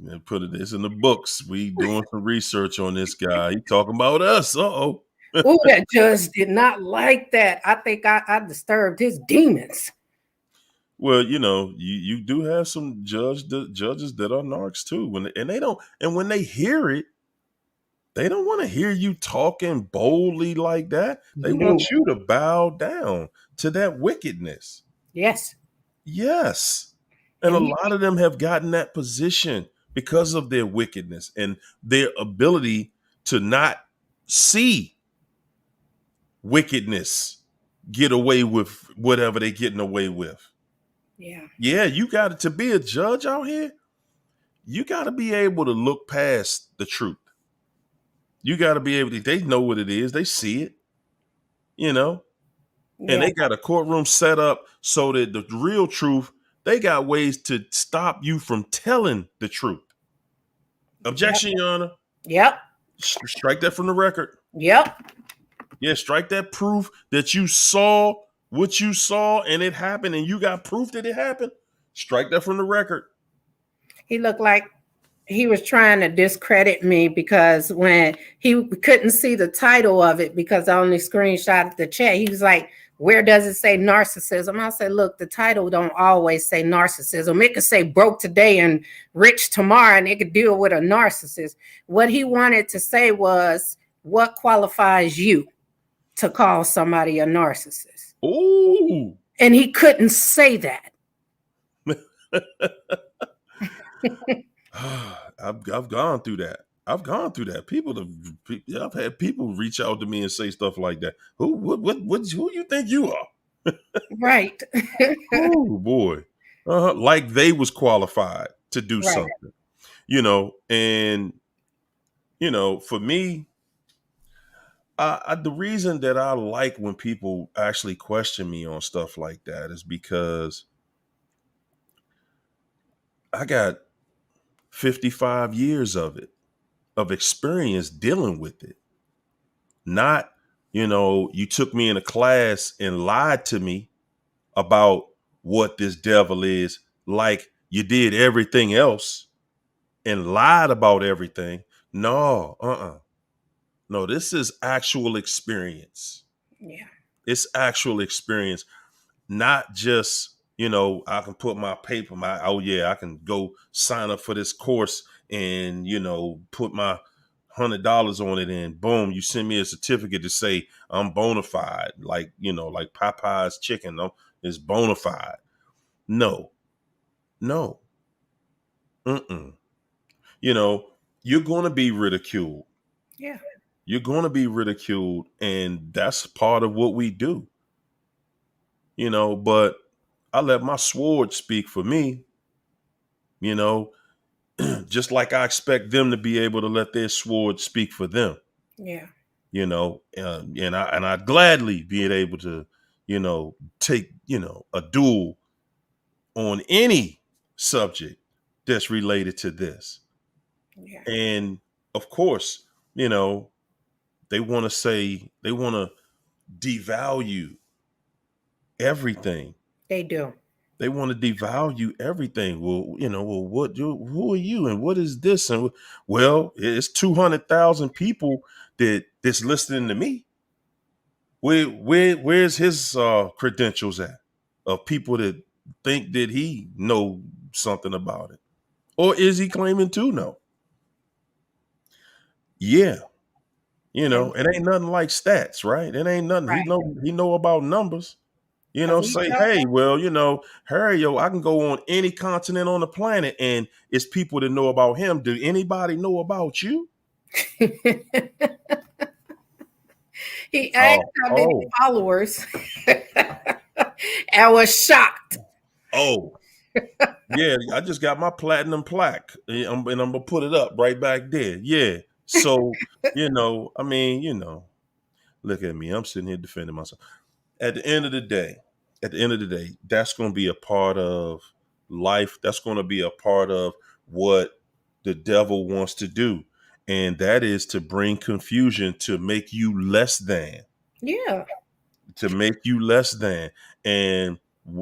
And this in the books. We doing some research on this guy. He talking about us. Uh-oh. Oh, that judge did not like that. I think I disturbed his demons. Well, you do have some judges that are narcs too. When they hear it, they don't want to hear you talking boldly like that. They want No. you to bow down to that wickedness. Yes. Yes. And a lot of them have gotten that position because of their wickedness and their ability to not see wickedness get away with whatever they're getting away with. Yeah. Yeah, to be a judge out here, you got to be able to look past the truth. You got to be able to, they know what it is. They see it, and Yeah. they got a courtroom set up so that the real truth, they got ways to stop you from telling the truth. Objection, Your Honor. Yep. Strike that from the record. Yep. Yeah, strike that proof that you saw what you saw and it happened and you got proof that it happened. Strike that from the record. He looked like he was trying to discredit me because when he couldn't see the title of it because I only screenshotted the chat, he was like, "Where does it say narcissism?" I said, "Look, the title don't always say narcissism. It could say broke today and rich tomorrow, and it could deal with a narcissist." What he wanted to say was, what qualifies you to call somebody a narcissist? Ooh. And he couldn't say that. I've gone through that. I've had people reach out to me and say stuff like that. Who you think you are? Right. Oh boy. Like they was qualified to do Right. something. And for me, the reason that I like when people actually question me on stuff like that is because I got 55 years of experience dealing with it. Not, you took me in a class and lied to me about what this devil is, like you did everything else and lied about everything. No, no, this is actual experience. Yeah. It's actual experience, not just, I can put my paper, I can go sign up for this course and, put my $100 on it and boom, you send me a certificate to say I'm bona fide, like, like Popeye's chicken is bona fide. No. Mm-mm. You're going to be ridiculed. Yeah. You're going to be ridiculed, and that's part of what we do. But I let my sword speak for me, just like I expect them to be able to let their sword speak for them. Yeah. and I'd gladly be able to, take, a duel on any subject that's related to this. Yeah, And of course, you know, they want to devalue everything. they do. They want to devalue everything. Well, who are you and what is this? And well, it's 200,000 people that's listening to me. Where's his credentials at of people that think that he know something about it? Or is he claiming to know? Yeah, And it ain't nothing like stats, right? It ain't nothing. right, He know about numbers. because he Say, told hey, well, Harry, I can go on any continent on the planet and it's people that know about him. Do anybody know about you? he asked Oh, how many oh, followers, and was shocked. oh. Yeah, I just got my platinum plaque and I'm gonna put it up right back there. Yeah. So, look at me. I'm sitting here defending myself. At the end of the day, that's going to be a part of life. That's going to be a part of what the devil wants to do. And that is to bring confusion to make you less than, Yeah, to make you less than. And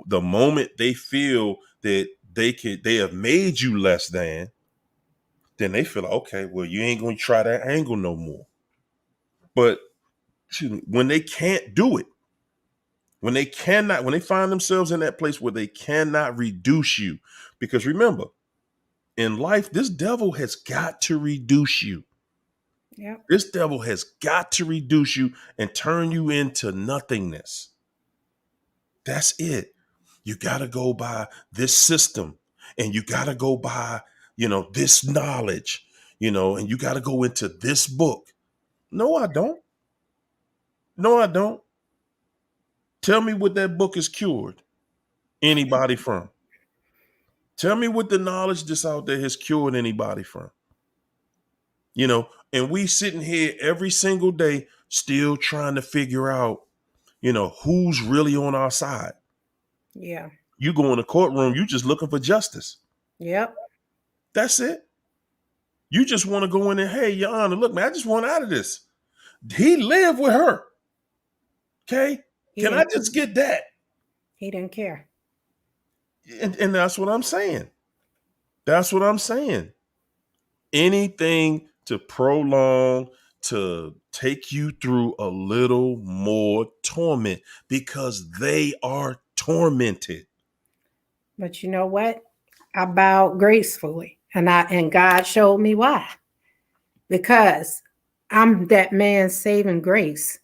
the moment they feel that they have made you less than, then they feel like, okay, well, you ain't going to try that angle no more. But when they can't do it, when they find themselves in that place where they cannot reduce you, because remember, in life, this devil has got to reduce you. yeah, This devil has got to reduce you and turn you into nothingness. That's it. You got to go by this system, and you got to go by, this knowledge, and you got to go into this book. No, I don't. No, I don't. Tell me what that book is cured anybody from. Tell me what the knowledge that's out there has cured anybody from. And we sitting here every single day still trying to figure out, who's really on our side. yeah, You go in the courtroom, you just looking for justice. yep. That's it. You just want to go in there, hey, Your Honor, look, man, I just want out of this. He lived with her. Okay. He Can I didn't. just get that? He didn't care. And that's what I'm saying. That's what I'm saying. Anything to prolong, to take you through a little more torment because they are tormented. But you know what? I bowed gracefully, and God showed me why. Because I'm that man's saving grace.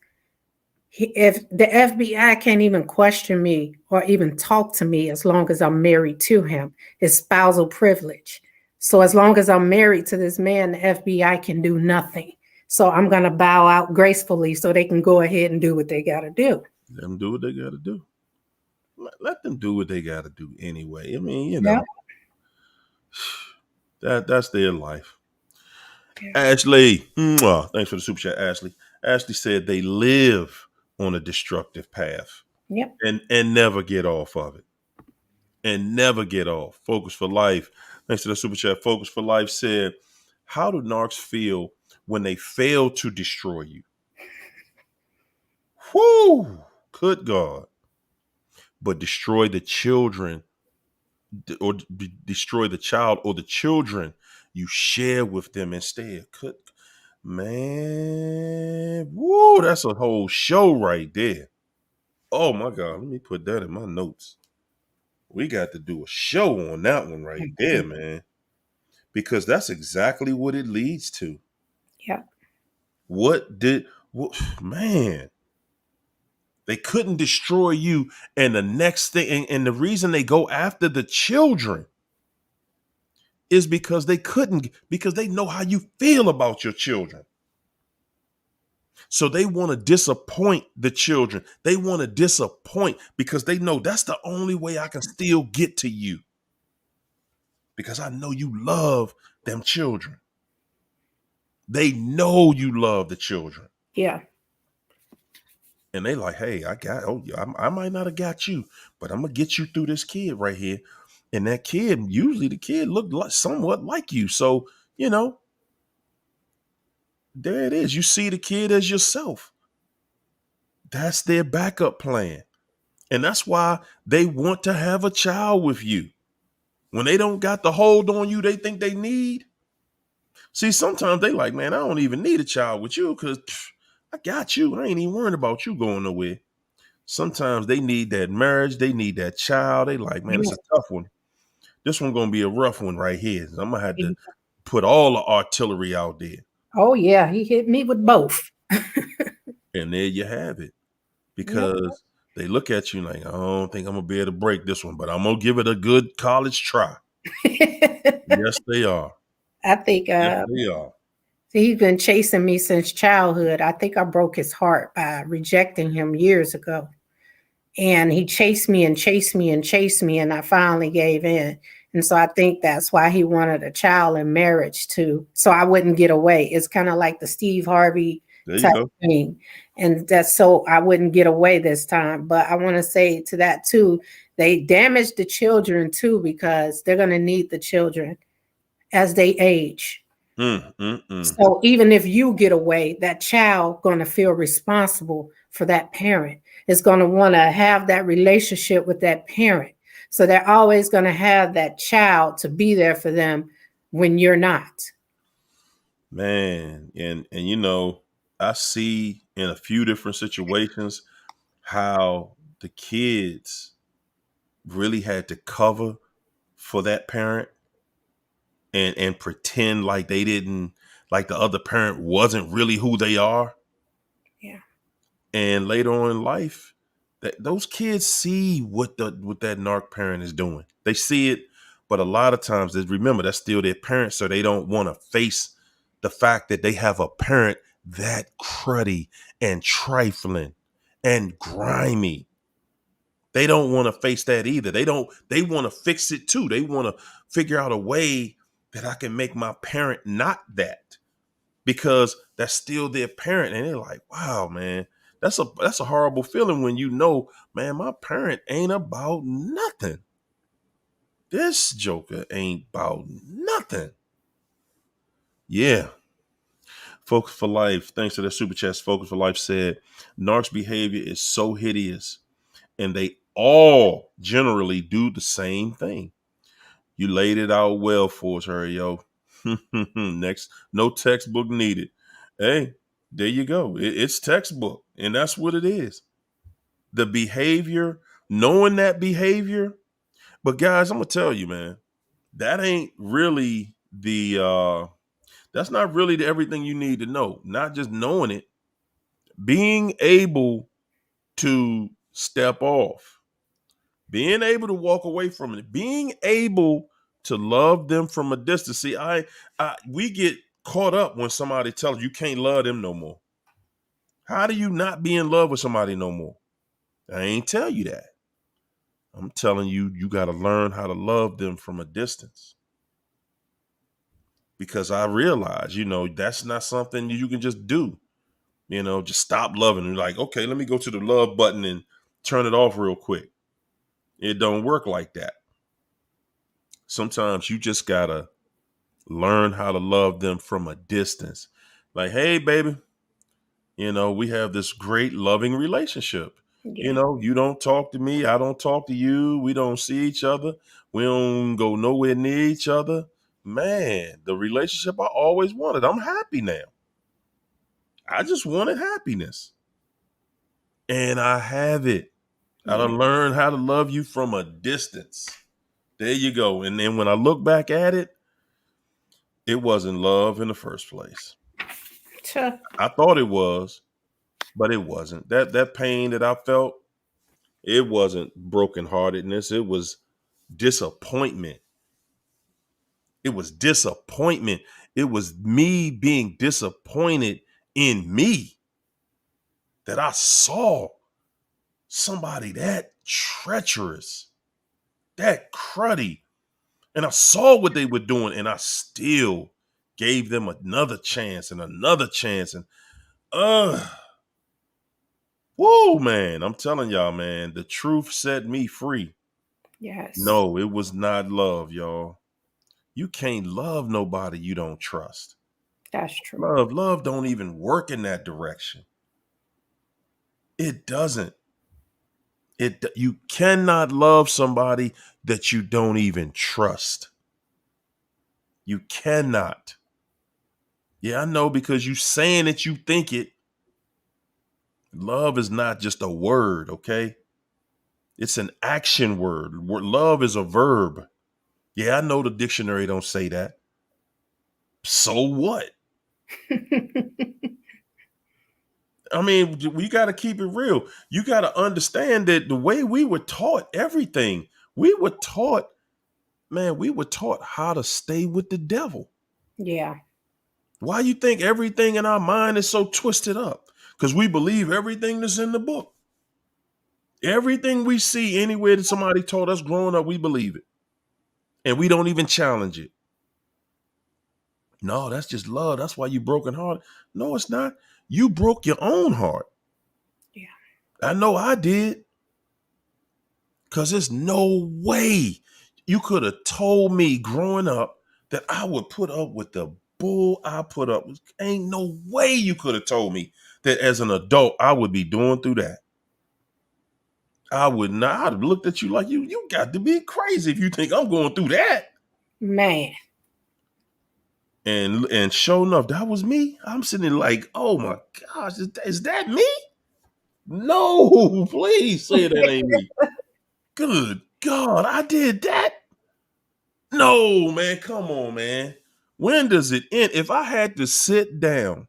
If the FBI can't even question me or even talk to me as long as I'm married to him, it's spousal privilege. So as long as I'm married to this man, the FBI can do nothing. So I'm going to bow out gracefully so they can go ahead and do what they got to do. Let them do what they got to do. Let them do what they got to do anyway. I mean, Yeah. that's their life. Yeah. Ashley, thanks for the super chat, Ashley. Ashley said they live on a destructive path Yep. and never get off of it. And never get off. Focus for Life. Thanks to the super chat. Focus for Life said, how do narcs feel when they fail to destroy you? Whoo! Good God. But destroy the children or destroy the child or the children you share with them instead. Good man. Woo, that's a whole show right there. Oh my God. Let me put that in my notes. We got to do a show on that one right there, man. Because that's exactly what it leads to. Yep. Man, they couldn't destroy you. And the next thing, and the reason they go after the children is because because they know how you feel about your children. So they want to disappoint the children. They want to disappoint because they know that's the only way I can still get to you. Because I know you love them children. They know you love the children. Yeah. And they like, hey, I might not have got you, but I'm gonna get you through this kid right here. And that kid, usually the kid looked like somewhat like you. So, you know, there it is. You see the kid as yourself. That's their backup plan. And that's why they want to have a child with you. When they don't got the hold on you they think they need. See, sometimes they like, man, I don't even need a child with you because I got you. I ain't even worried about you going nowhere. Sometimes they need that marriage. They need that child. They like, man, it's Yeah. a tough one. This one going to be a rough one right here. I'm going to have to put all the artillery out there. Oh yeah, he hit me with both. And there you have it. Yep. Because they look at you like, I don't think I'm going to be able to break this one, but I'm going to give it a good college try. Yes, they are. I think Yes, they are. he's been chasing me since childhood. I think I broke his heart by rejecting him years ago. And he chased me and chased me and chased me, and I finally gave in. And so I think that's why he wanted a child in marriage too, so I wouldn't get away. It's kind of like the Steve Harvey There you type go. thing. And that's so I wouldn't get away this time. But I want to say to that too, they damage the children too, because they're going to need the children as they age. Mm, mm, mm. So even if you get away, that child going to feel responsible for that parent. Is going to want to have that relationship with that parent. So they're always going to have that child to be there for them when you're not. Man, and you know, I see in a few different situations how the kids really had to cover for that parent and pretend like they didn't, like the other parent wasn't really who they are. Yeah. And later on in life, that those kids see what that narc parent is doing. They see it, but a lot of times they remember that's still their parent, so they don't want to face the fact that they have a parent that cruddy and trifling and grimy. They don't want to face that either. They want to fix it too. They want to figure out a way that I can make my parent not that, because that's still their parent. And they're like, wow, man, that's a horrible feeling when you know, man, my parent ain't about nothing. This joker ain't about nothing. Yeah. Focus for Life, thanks to the super chat, Focus for Life said, Narc's behavior is so hideous and they all generally do the same thing. You laid it out well for us, Harry, yo. Next, no textbook needed. Hey, there you go. It's textbook, and that's what it is. The behavior, knowing that behavior. But guys, I'm gonna tell you, man, that ain't really that's not really everything you need to know. Not just knowing it, being able to step off, being able to walk away from it, being able to love them from a distance. See, we get caught up when somebody tells you can't love them no more. How do you not be in love with somebody no more? I ain't tell you that. I'm telling you, you got to learn how to love them from a distance. Because I realize, that's not something you can just do. Just stop loving. You're like, okay, let me go to the love button and turn it off real quick. It don't work like that. Sometimes you just got to learn how to love them from a distance. Like, hey, baby, we have this great loving relationship. Yeah. You don't talk to me. I don't talk to you. We don't see each other. We don't go nowhere near each other. Man, the relationship I always wanted. I'm happy now. I just wanted happiness. And I have it. I Yeah. done learned how to love you from a distance. There you go. And then when I look back at it, it wasn't love in the first place. Sure. I thought it was, but it wasn't. That pain that I felt, it wasn't brokenheartedness. It was disappointment. It was disappointment. It was me being disappointed in me that I saw somebody that treacherous, that cruddy, and I saw what they were doing, and I still gave them another chance and another chance. And Uh, whoa, man. I'm telling y'all, man, the truth set me free. Yes, No, it was not love, y'all. You can't love nobody you don't trust. that's true. Love don't even work in that direction. It doesn't. You cannot love somebody that you don't even trust. You cannot. Yeah, I know, because you saying it, you think it. Love is not just a word, okay? It's an action word. Love is a verb. Yeah, I know the dictionary don't say that. So what? I mean, we got to keep it real. You got to understand that the way we were taught everything, we were taught, man, we were taught how to stay with the devil. Yeah, Why you think everything in our mind is so twisted up? Because we believe everything that's in the book. Everything we see anywhere that somebody told us growing up, we believe it. And we don't even challenge it. No, that's just love. That's why you broken heart. No, it's not. You broke your own heart. yeah, I know I did. Because there's no way you could have told me growing up that I would put up with the bull I put up with. Ain't no way you could have told me that as an adult I would be doing through that. I would not. I'd have looked at you like you got to be crazy if you think I'm going through that. man. And sure enough, that was me. I'm sitting there like, oh my gosh, is that me? No, please say that ain't me. Good God, I did that. No, man, come on, man. When does it end? If I had to sit down,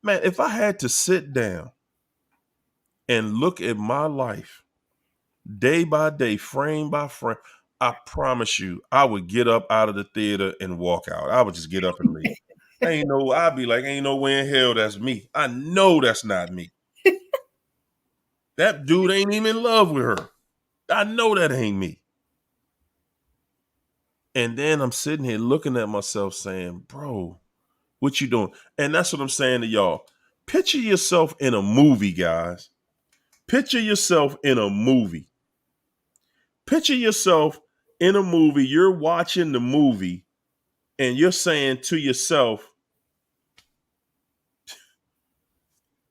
if I had to sit down and look at my life day by day, frame by frame, I promise you, I would get up out of the theater and walk out. I would just get up and leave. I'd be like, ain't no way in hell that's me. I know that's not me. That dude ain't even in love with her. I know that ain't me. And then I'm sitting here looking at myself saying, bro, what you doing? And that's what I'm saying to y'all. Picture yourself in a movie, guys. Picture yourself in a movie. Picture yourself in a movie. You're watching the movie and you're saying to yourself,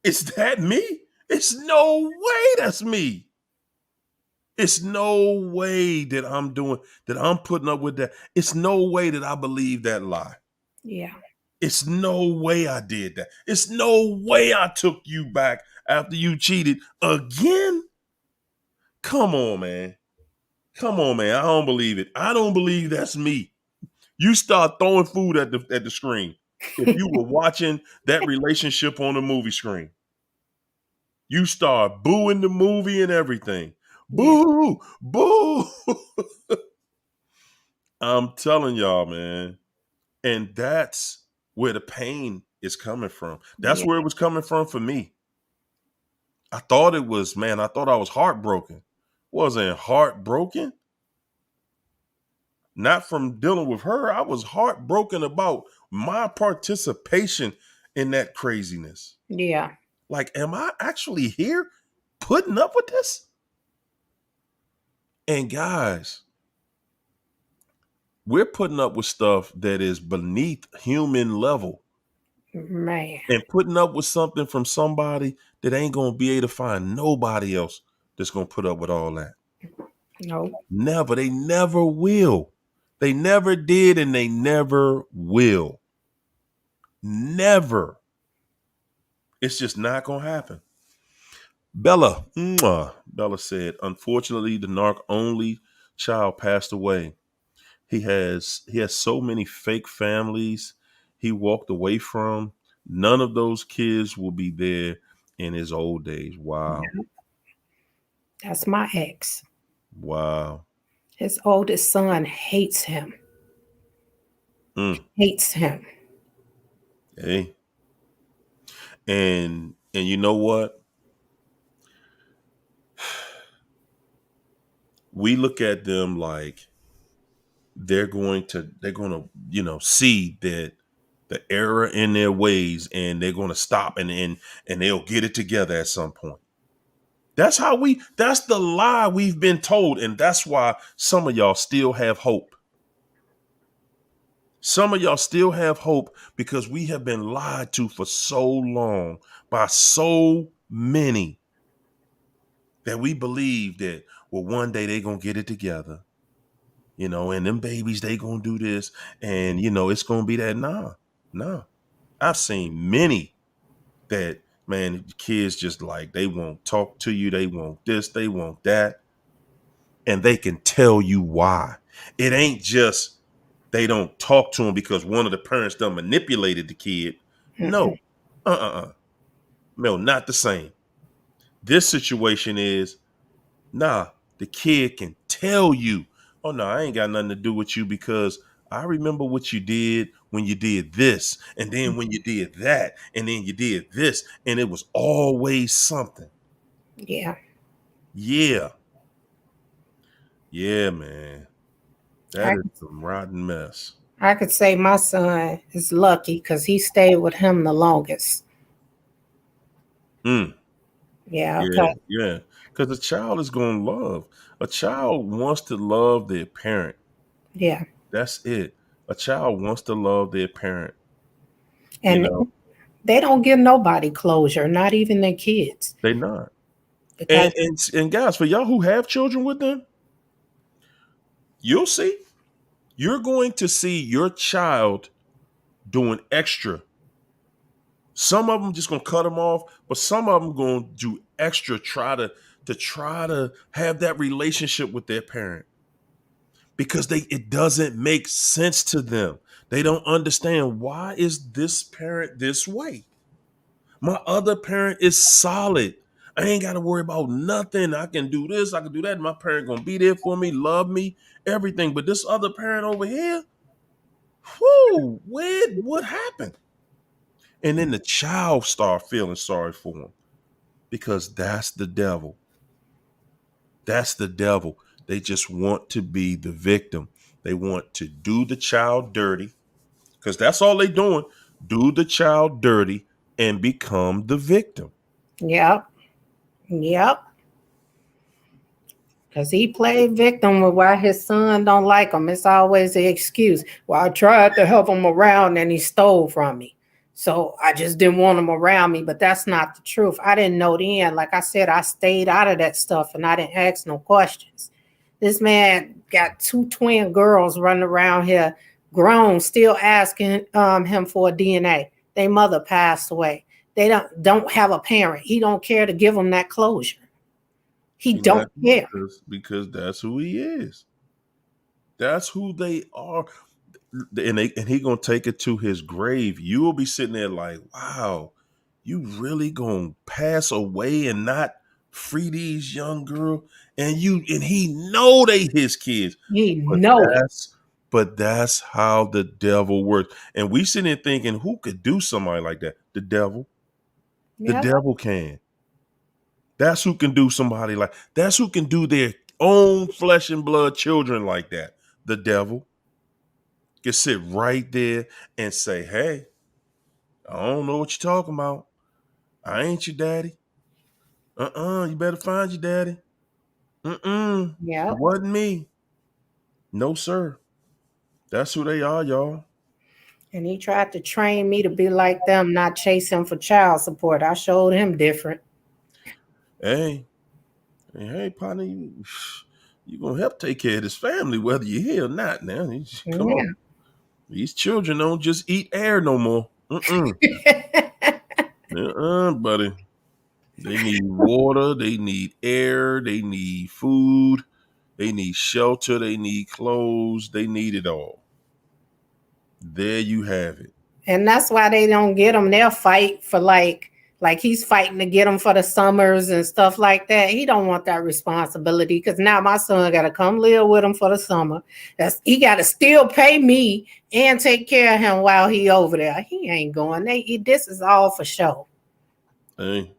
is that me? It's no way that's me. It's no way that I'm putting up with that. It's no way that I believe that lie. Yeah, It's no way I did that. It's no way I took you back after you cheated again. Come on, man. Come on, man. I don't believe it. I don't believe that's me. You start throwing food at the screen. If you were watching that relationship on the movie screen, you start booing the movie and everything. yeah, Boo, boo. I'm telling y'all, man. And that's where the pain is coming from. That's yeah, where it was coming from for me. I thought it was, man, I thought I was heartbroken. Wasn't heartbroken. Not from dealing with her. I was heartbroken about my participation in that craziness. yeah, Like, am I actually here putting up with this? And guys, we're putting up with stuff that is beneath human level man. and putting up with something from somebody that ain't going to be able to find nobody else that's going to put up with all that. No, Never. They never will. They never did and they never will. Never. It's just not going to happen. Bella, Bella said, unfortunately, the narc only child passed away. He has so many fake families he walked away from. None of those kids will be there in his old days. Wow. that's my ex. Wow. His oldest son hates him. Mm. Hates him. Hey. And you know what? We look at them like they're going to see that the error in their ways, and they're going to stop and they'll get it together at some point. That's the lie we've been told. And that's why some of y'all still have hope. Some of y'all still have hope because we have been lied to for so long by so many that we believe that, well, one day they're going to get it together, and them babies, they going to do this, and, it's going to be that. Nah. I've seen many that, man, kids just like, they won't talk to you. They want this, they want that. And they can tell you why. It ain't just they don't talk to them because one of the parents done manipulated the kid. No. No, not the same. This situation is, the kid can tell you, oh no, I ain't got nothing to do with you because I remember what you did when you did this, and then when you did that, and then you did this, and it was always something. Yeah. Yeah. Yeah, man. That is some rotten mess. I could say my son is lucky because he stayed with him the longest. Mm. Yeah. Yeah. Because a child is going to love. A child wants to love their parent. Yeah. That's it. A child wants to love their parent. And they don't give nobody closure, not even their kids. They not. Because And guys, for y'all who have children with them, you'll see. You're going to see your child doing extra. Some of them just gonna cut them off, but some of them gonna do extra, try to have that relationship with their parent because it doesn't make sense to them. They don't understand, why is this parent this way? My other parent is solid. I ain't got to worry about nothing. I can do this, I can do that. My parent gonna be there for me, love me, everything. But this other parent over here, what happened? And then the child start feeling sorry for him because that's the devil. That's the devil. They just want to be the victim. They want to do the child dirty because that's all they doing. Do the child dirty and become the victim. Yep. Because he played victim with why his son don't like him. It's always the excuse. Well, I tried to help him around and he stole from me. So I just didn't want him around me. But that's not the truth. I didn't know then. Like I said, I stayed out of that stuff and I didn't ask no questions. This man got 2 twin girls running around here, grown, still asking him for a DNA. Their mother passed away. They don't have a parent. He don't care to give them that closure. He don't care. Because that's who he is. That's who they are. And he gonna take it to his grave. You will be sitting there like, wow, you really gonna pass away and not free these young girls? And he know they his kids. He know it. But that's how the devil works. And we sitting there thinking, who could do somebody like that? The devil. Yep. The devil can. That's who can do somebody that's who can do their own flesh and blood children like that. The devil can sit right there and say, hey, I don't know what you're talking about. I ain't your daddy. You better find your daddy. Yep. It wasn't me. No, sir. That's who they are, y'all. And he tried to train me to be like them, not chase him for child support. I showed him different. Hey, partner, you gonna help take care of this family, whether you're here or not. Now, come on. These children don't just eat air no more. Buddy. They need water. They need air. They need food. They need shelter. They need clothes. They need it all. There you have it. And that's why they don't get him. They'll fight for like he's fighting to get him for the summers and stuff like that. He don't want that responsibility because now my son got to come live with him for the summer. He got to still pay me and take care of him while he over there. He ain't going. This is all for show. Hey,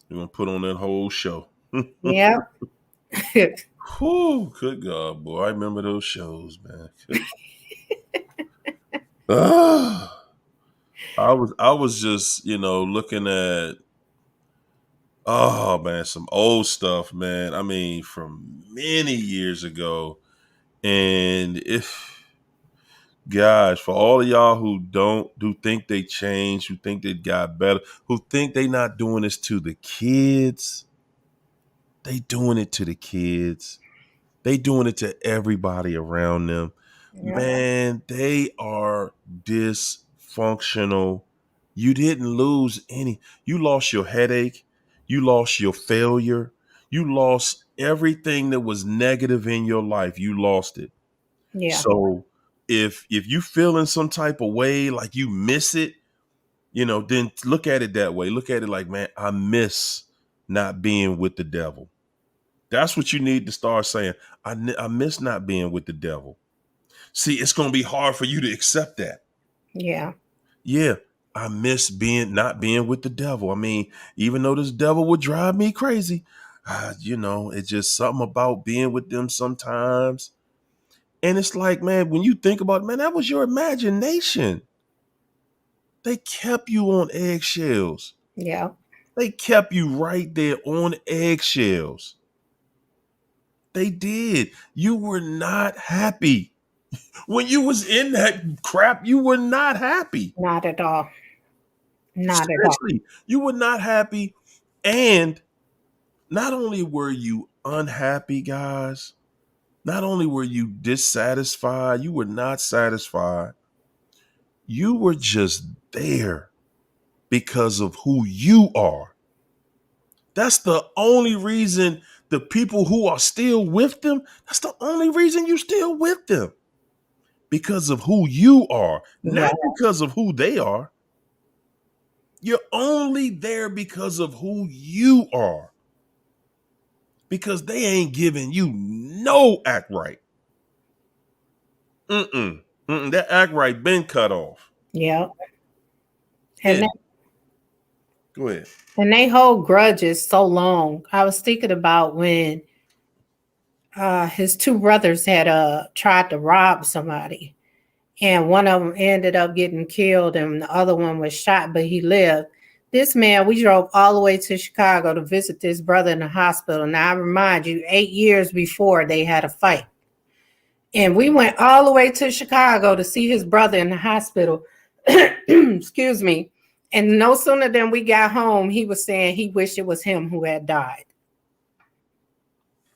you're going to put on that whole show. Yeah. Whew, good God, boy. I remember those shows, man. I was just, looking at, oh man, some old stuff, man. I mean, from many years ago. And if Gosh, for all of y'all who think they changed, who think they got better, who think they not doing this to the kids, they doing it to the kids. They doing it to everybody around them. Yeah. Man, they are dysfunctional. You didn't lose any. You lost your headache. You lost your failure. You lost everything that was negative in your life. You lost it. Yeah. So if you feel in some type of way like you miss it, then look at it that way. Look at it like, man, I miss not being with the devil. That's what you need to start saying. I miss not being with the devil. See, it's going to be hard for you to accept that. Yeah. Yeah, I miss not being with the devil. I mean, even though this devil would drive me crazy, it's just something about being with them sometimes. And it's like, man, when you think about it, man, that was your imagination. They kept you on eggshells. Yeah. They kept you right there on eggshells. They did. You were not happy. When you was in that crap, you were not happy. Not at all. Not at all. Seriously, you were not happy. And not only were you unhappy, guys, not only were you dissatisfied, you were not satisfied. You were just there because of who you are. That's the only reason the people who are still with them, that's the only reason you're still with them. Because of who you are, Yeah. not because of who they are. You're only there because of who you are. Because they ain't giving you no act right. That act right been cut off. Yeah. Yeah, And go ahead. they hold grudges so long. I was thinking about when his two brothers had tried to rob somebody, and one of them ended up getting killed, and the other one was shot, but he lived. This man, we drove all the way to Chicago to visit this brother in the hospital. Now, I remind you, 8 years before they had a fight. And we went all the way to Chicago to see his brother in the hospital. Excuse me. And no sooner than we got home, he was saying he wished it was him who had died.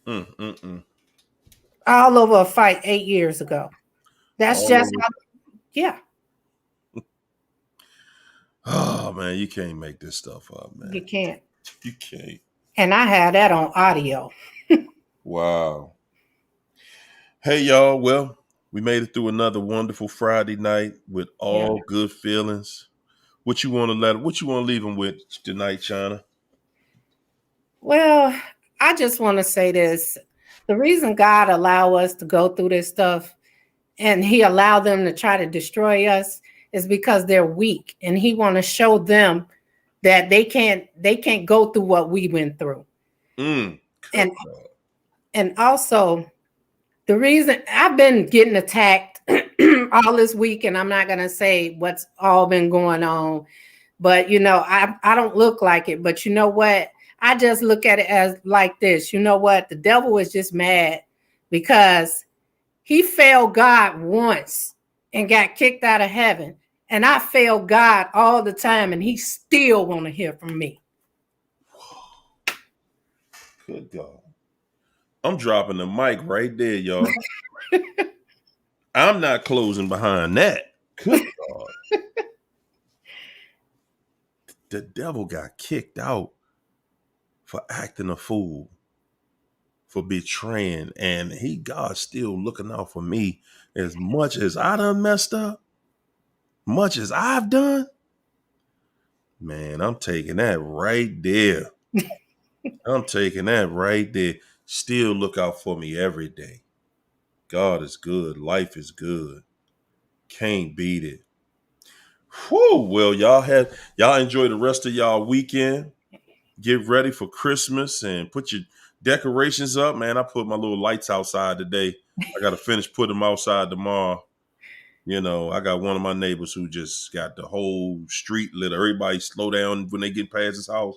Mm. All over a fight 8 years ago. That's All just over. how, yeah, Oh man, you can't make this stuff up, man. you can't. You can't. And I had that on audio. Wow. Hey y'all, well, we made it through another wonderful Friday night with Yeah. all good feelings. What you want to leave them with tonight, China? Well, I just want to say this. The reason God allow us to go through this stuff and he allowed them to try to destroy us is because they're weak, and he want to show them that they can't go through what we went through. And also, the reason I've been getting attacked all this week, and I'm not going to say what's all been going on, but I don't look like it. But you know what? I just look at it as like this. You know what? The devil is just mad because he failed God once and got kicked out of heaven. And I fail God all the time, and he still want to hear from me. Good God. I'm dropping the mic right there, y'all. I'm not closing behind that. Good God. The devil got kicked out for acting a fool, for betraying, and God's still looking out for me as much as I done messed up, much as I've done. Man, I'm taking that right there. I'm taking that right there. Still look out for me every day. God is good. Life is good. Can't beat it. Whew. Well, y'all enjoy the rest of y'all weekend. Get ready for Christmas and put your decorations up. Man, I put my little lights outside today. I got to finish putting them outside tomorrow. You know, I got one of my neighbors who just got the whole street lit. Everybody slow down when they get past his house.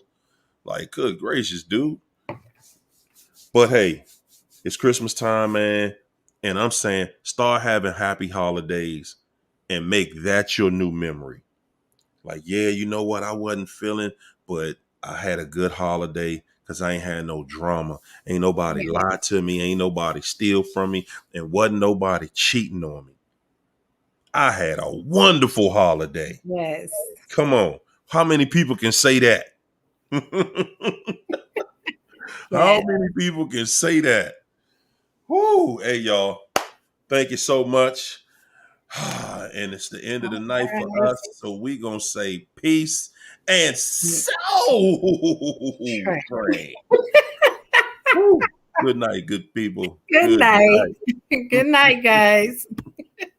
Like, good gracious, dude. But hey, it's Christmas time, man. And I'm saying start having happy holidays and make that your new memory. Like, yeah, you know what? I wasn't feeling, but I had a good holiday because I ain't had no drama. Ain't nobody Yeah. lied to me. Ain't nobody steal from me. And wasn't nobody cheating on me. I had a wonderful holiday. Yes. Come on. How many people can say that? How Yeah. many people can say that? Whoo, hey, y'all. Thank you so much. And it's the end of the night for us. So we going to say peace and soul Right. train. Woo. Good night, good people. Good Good night. night. Good night, guys.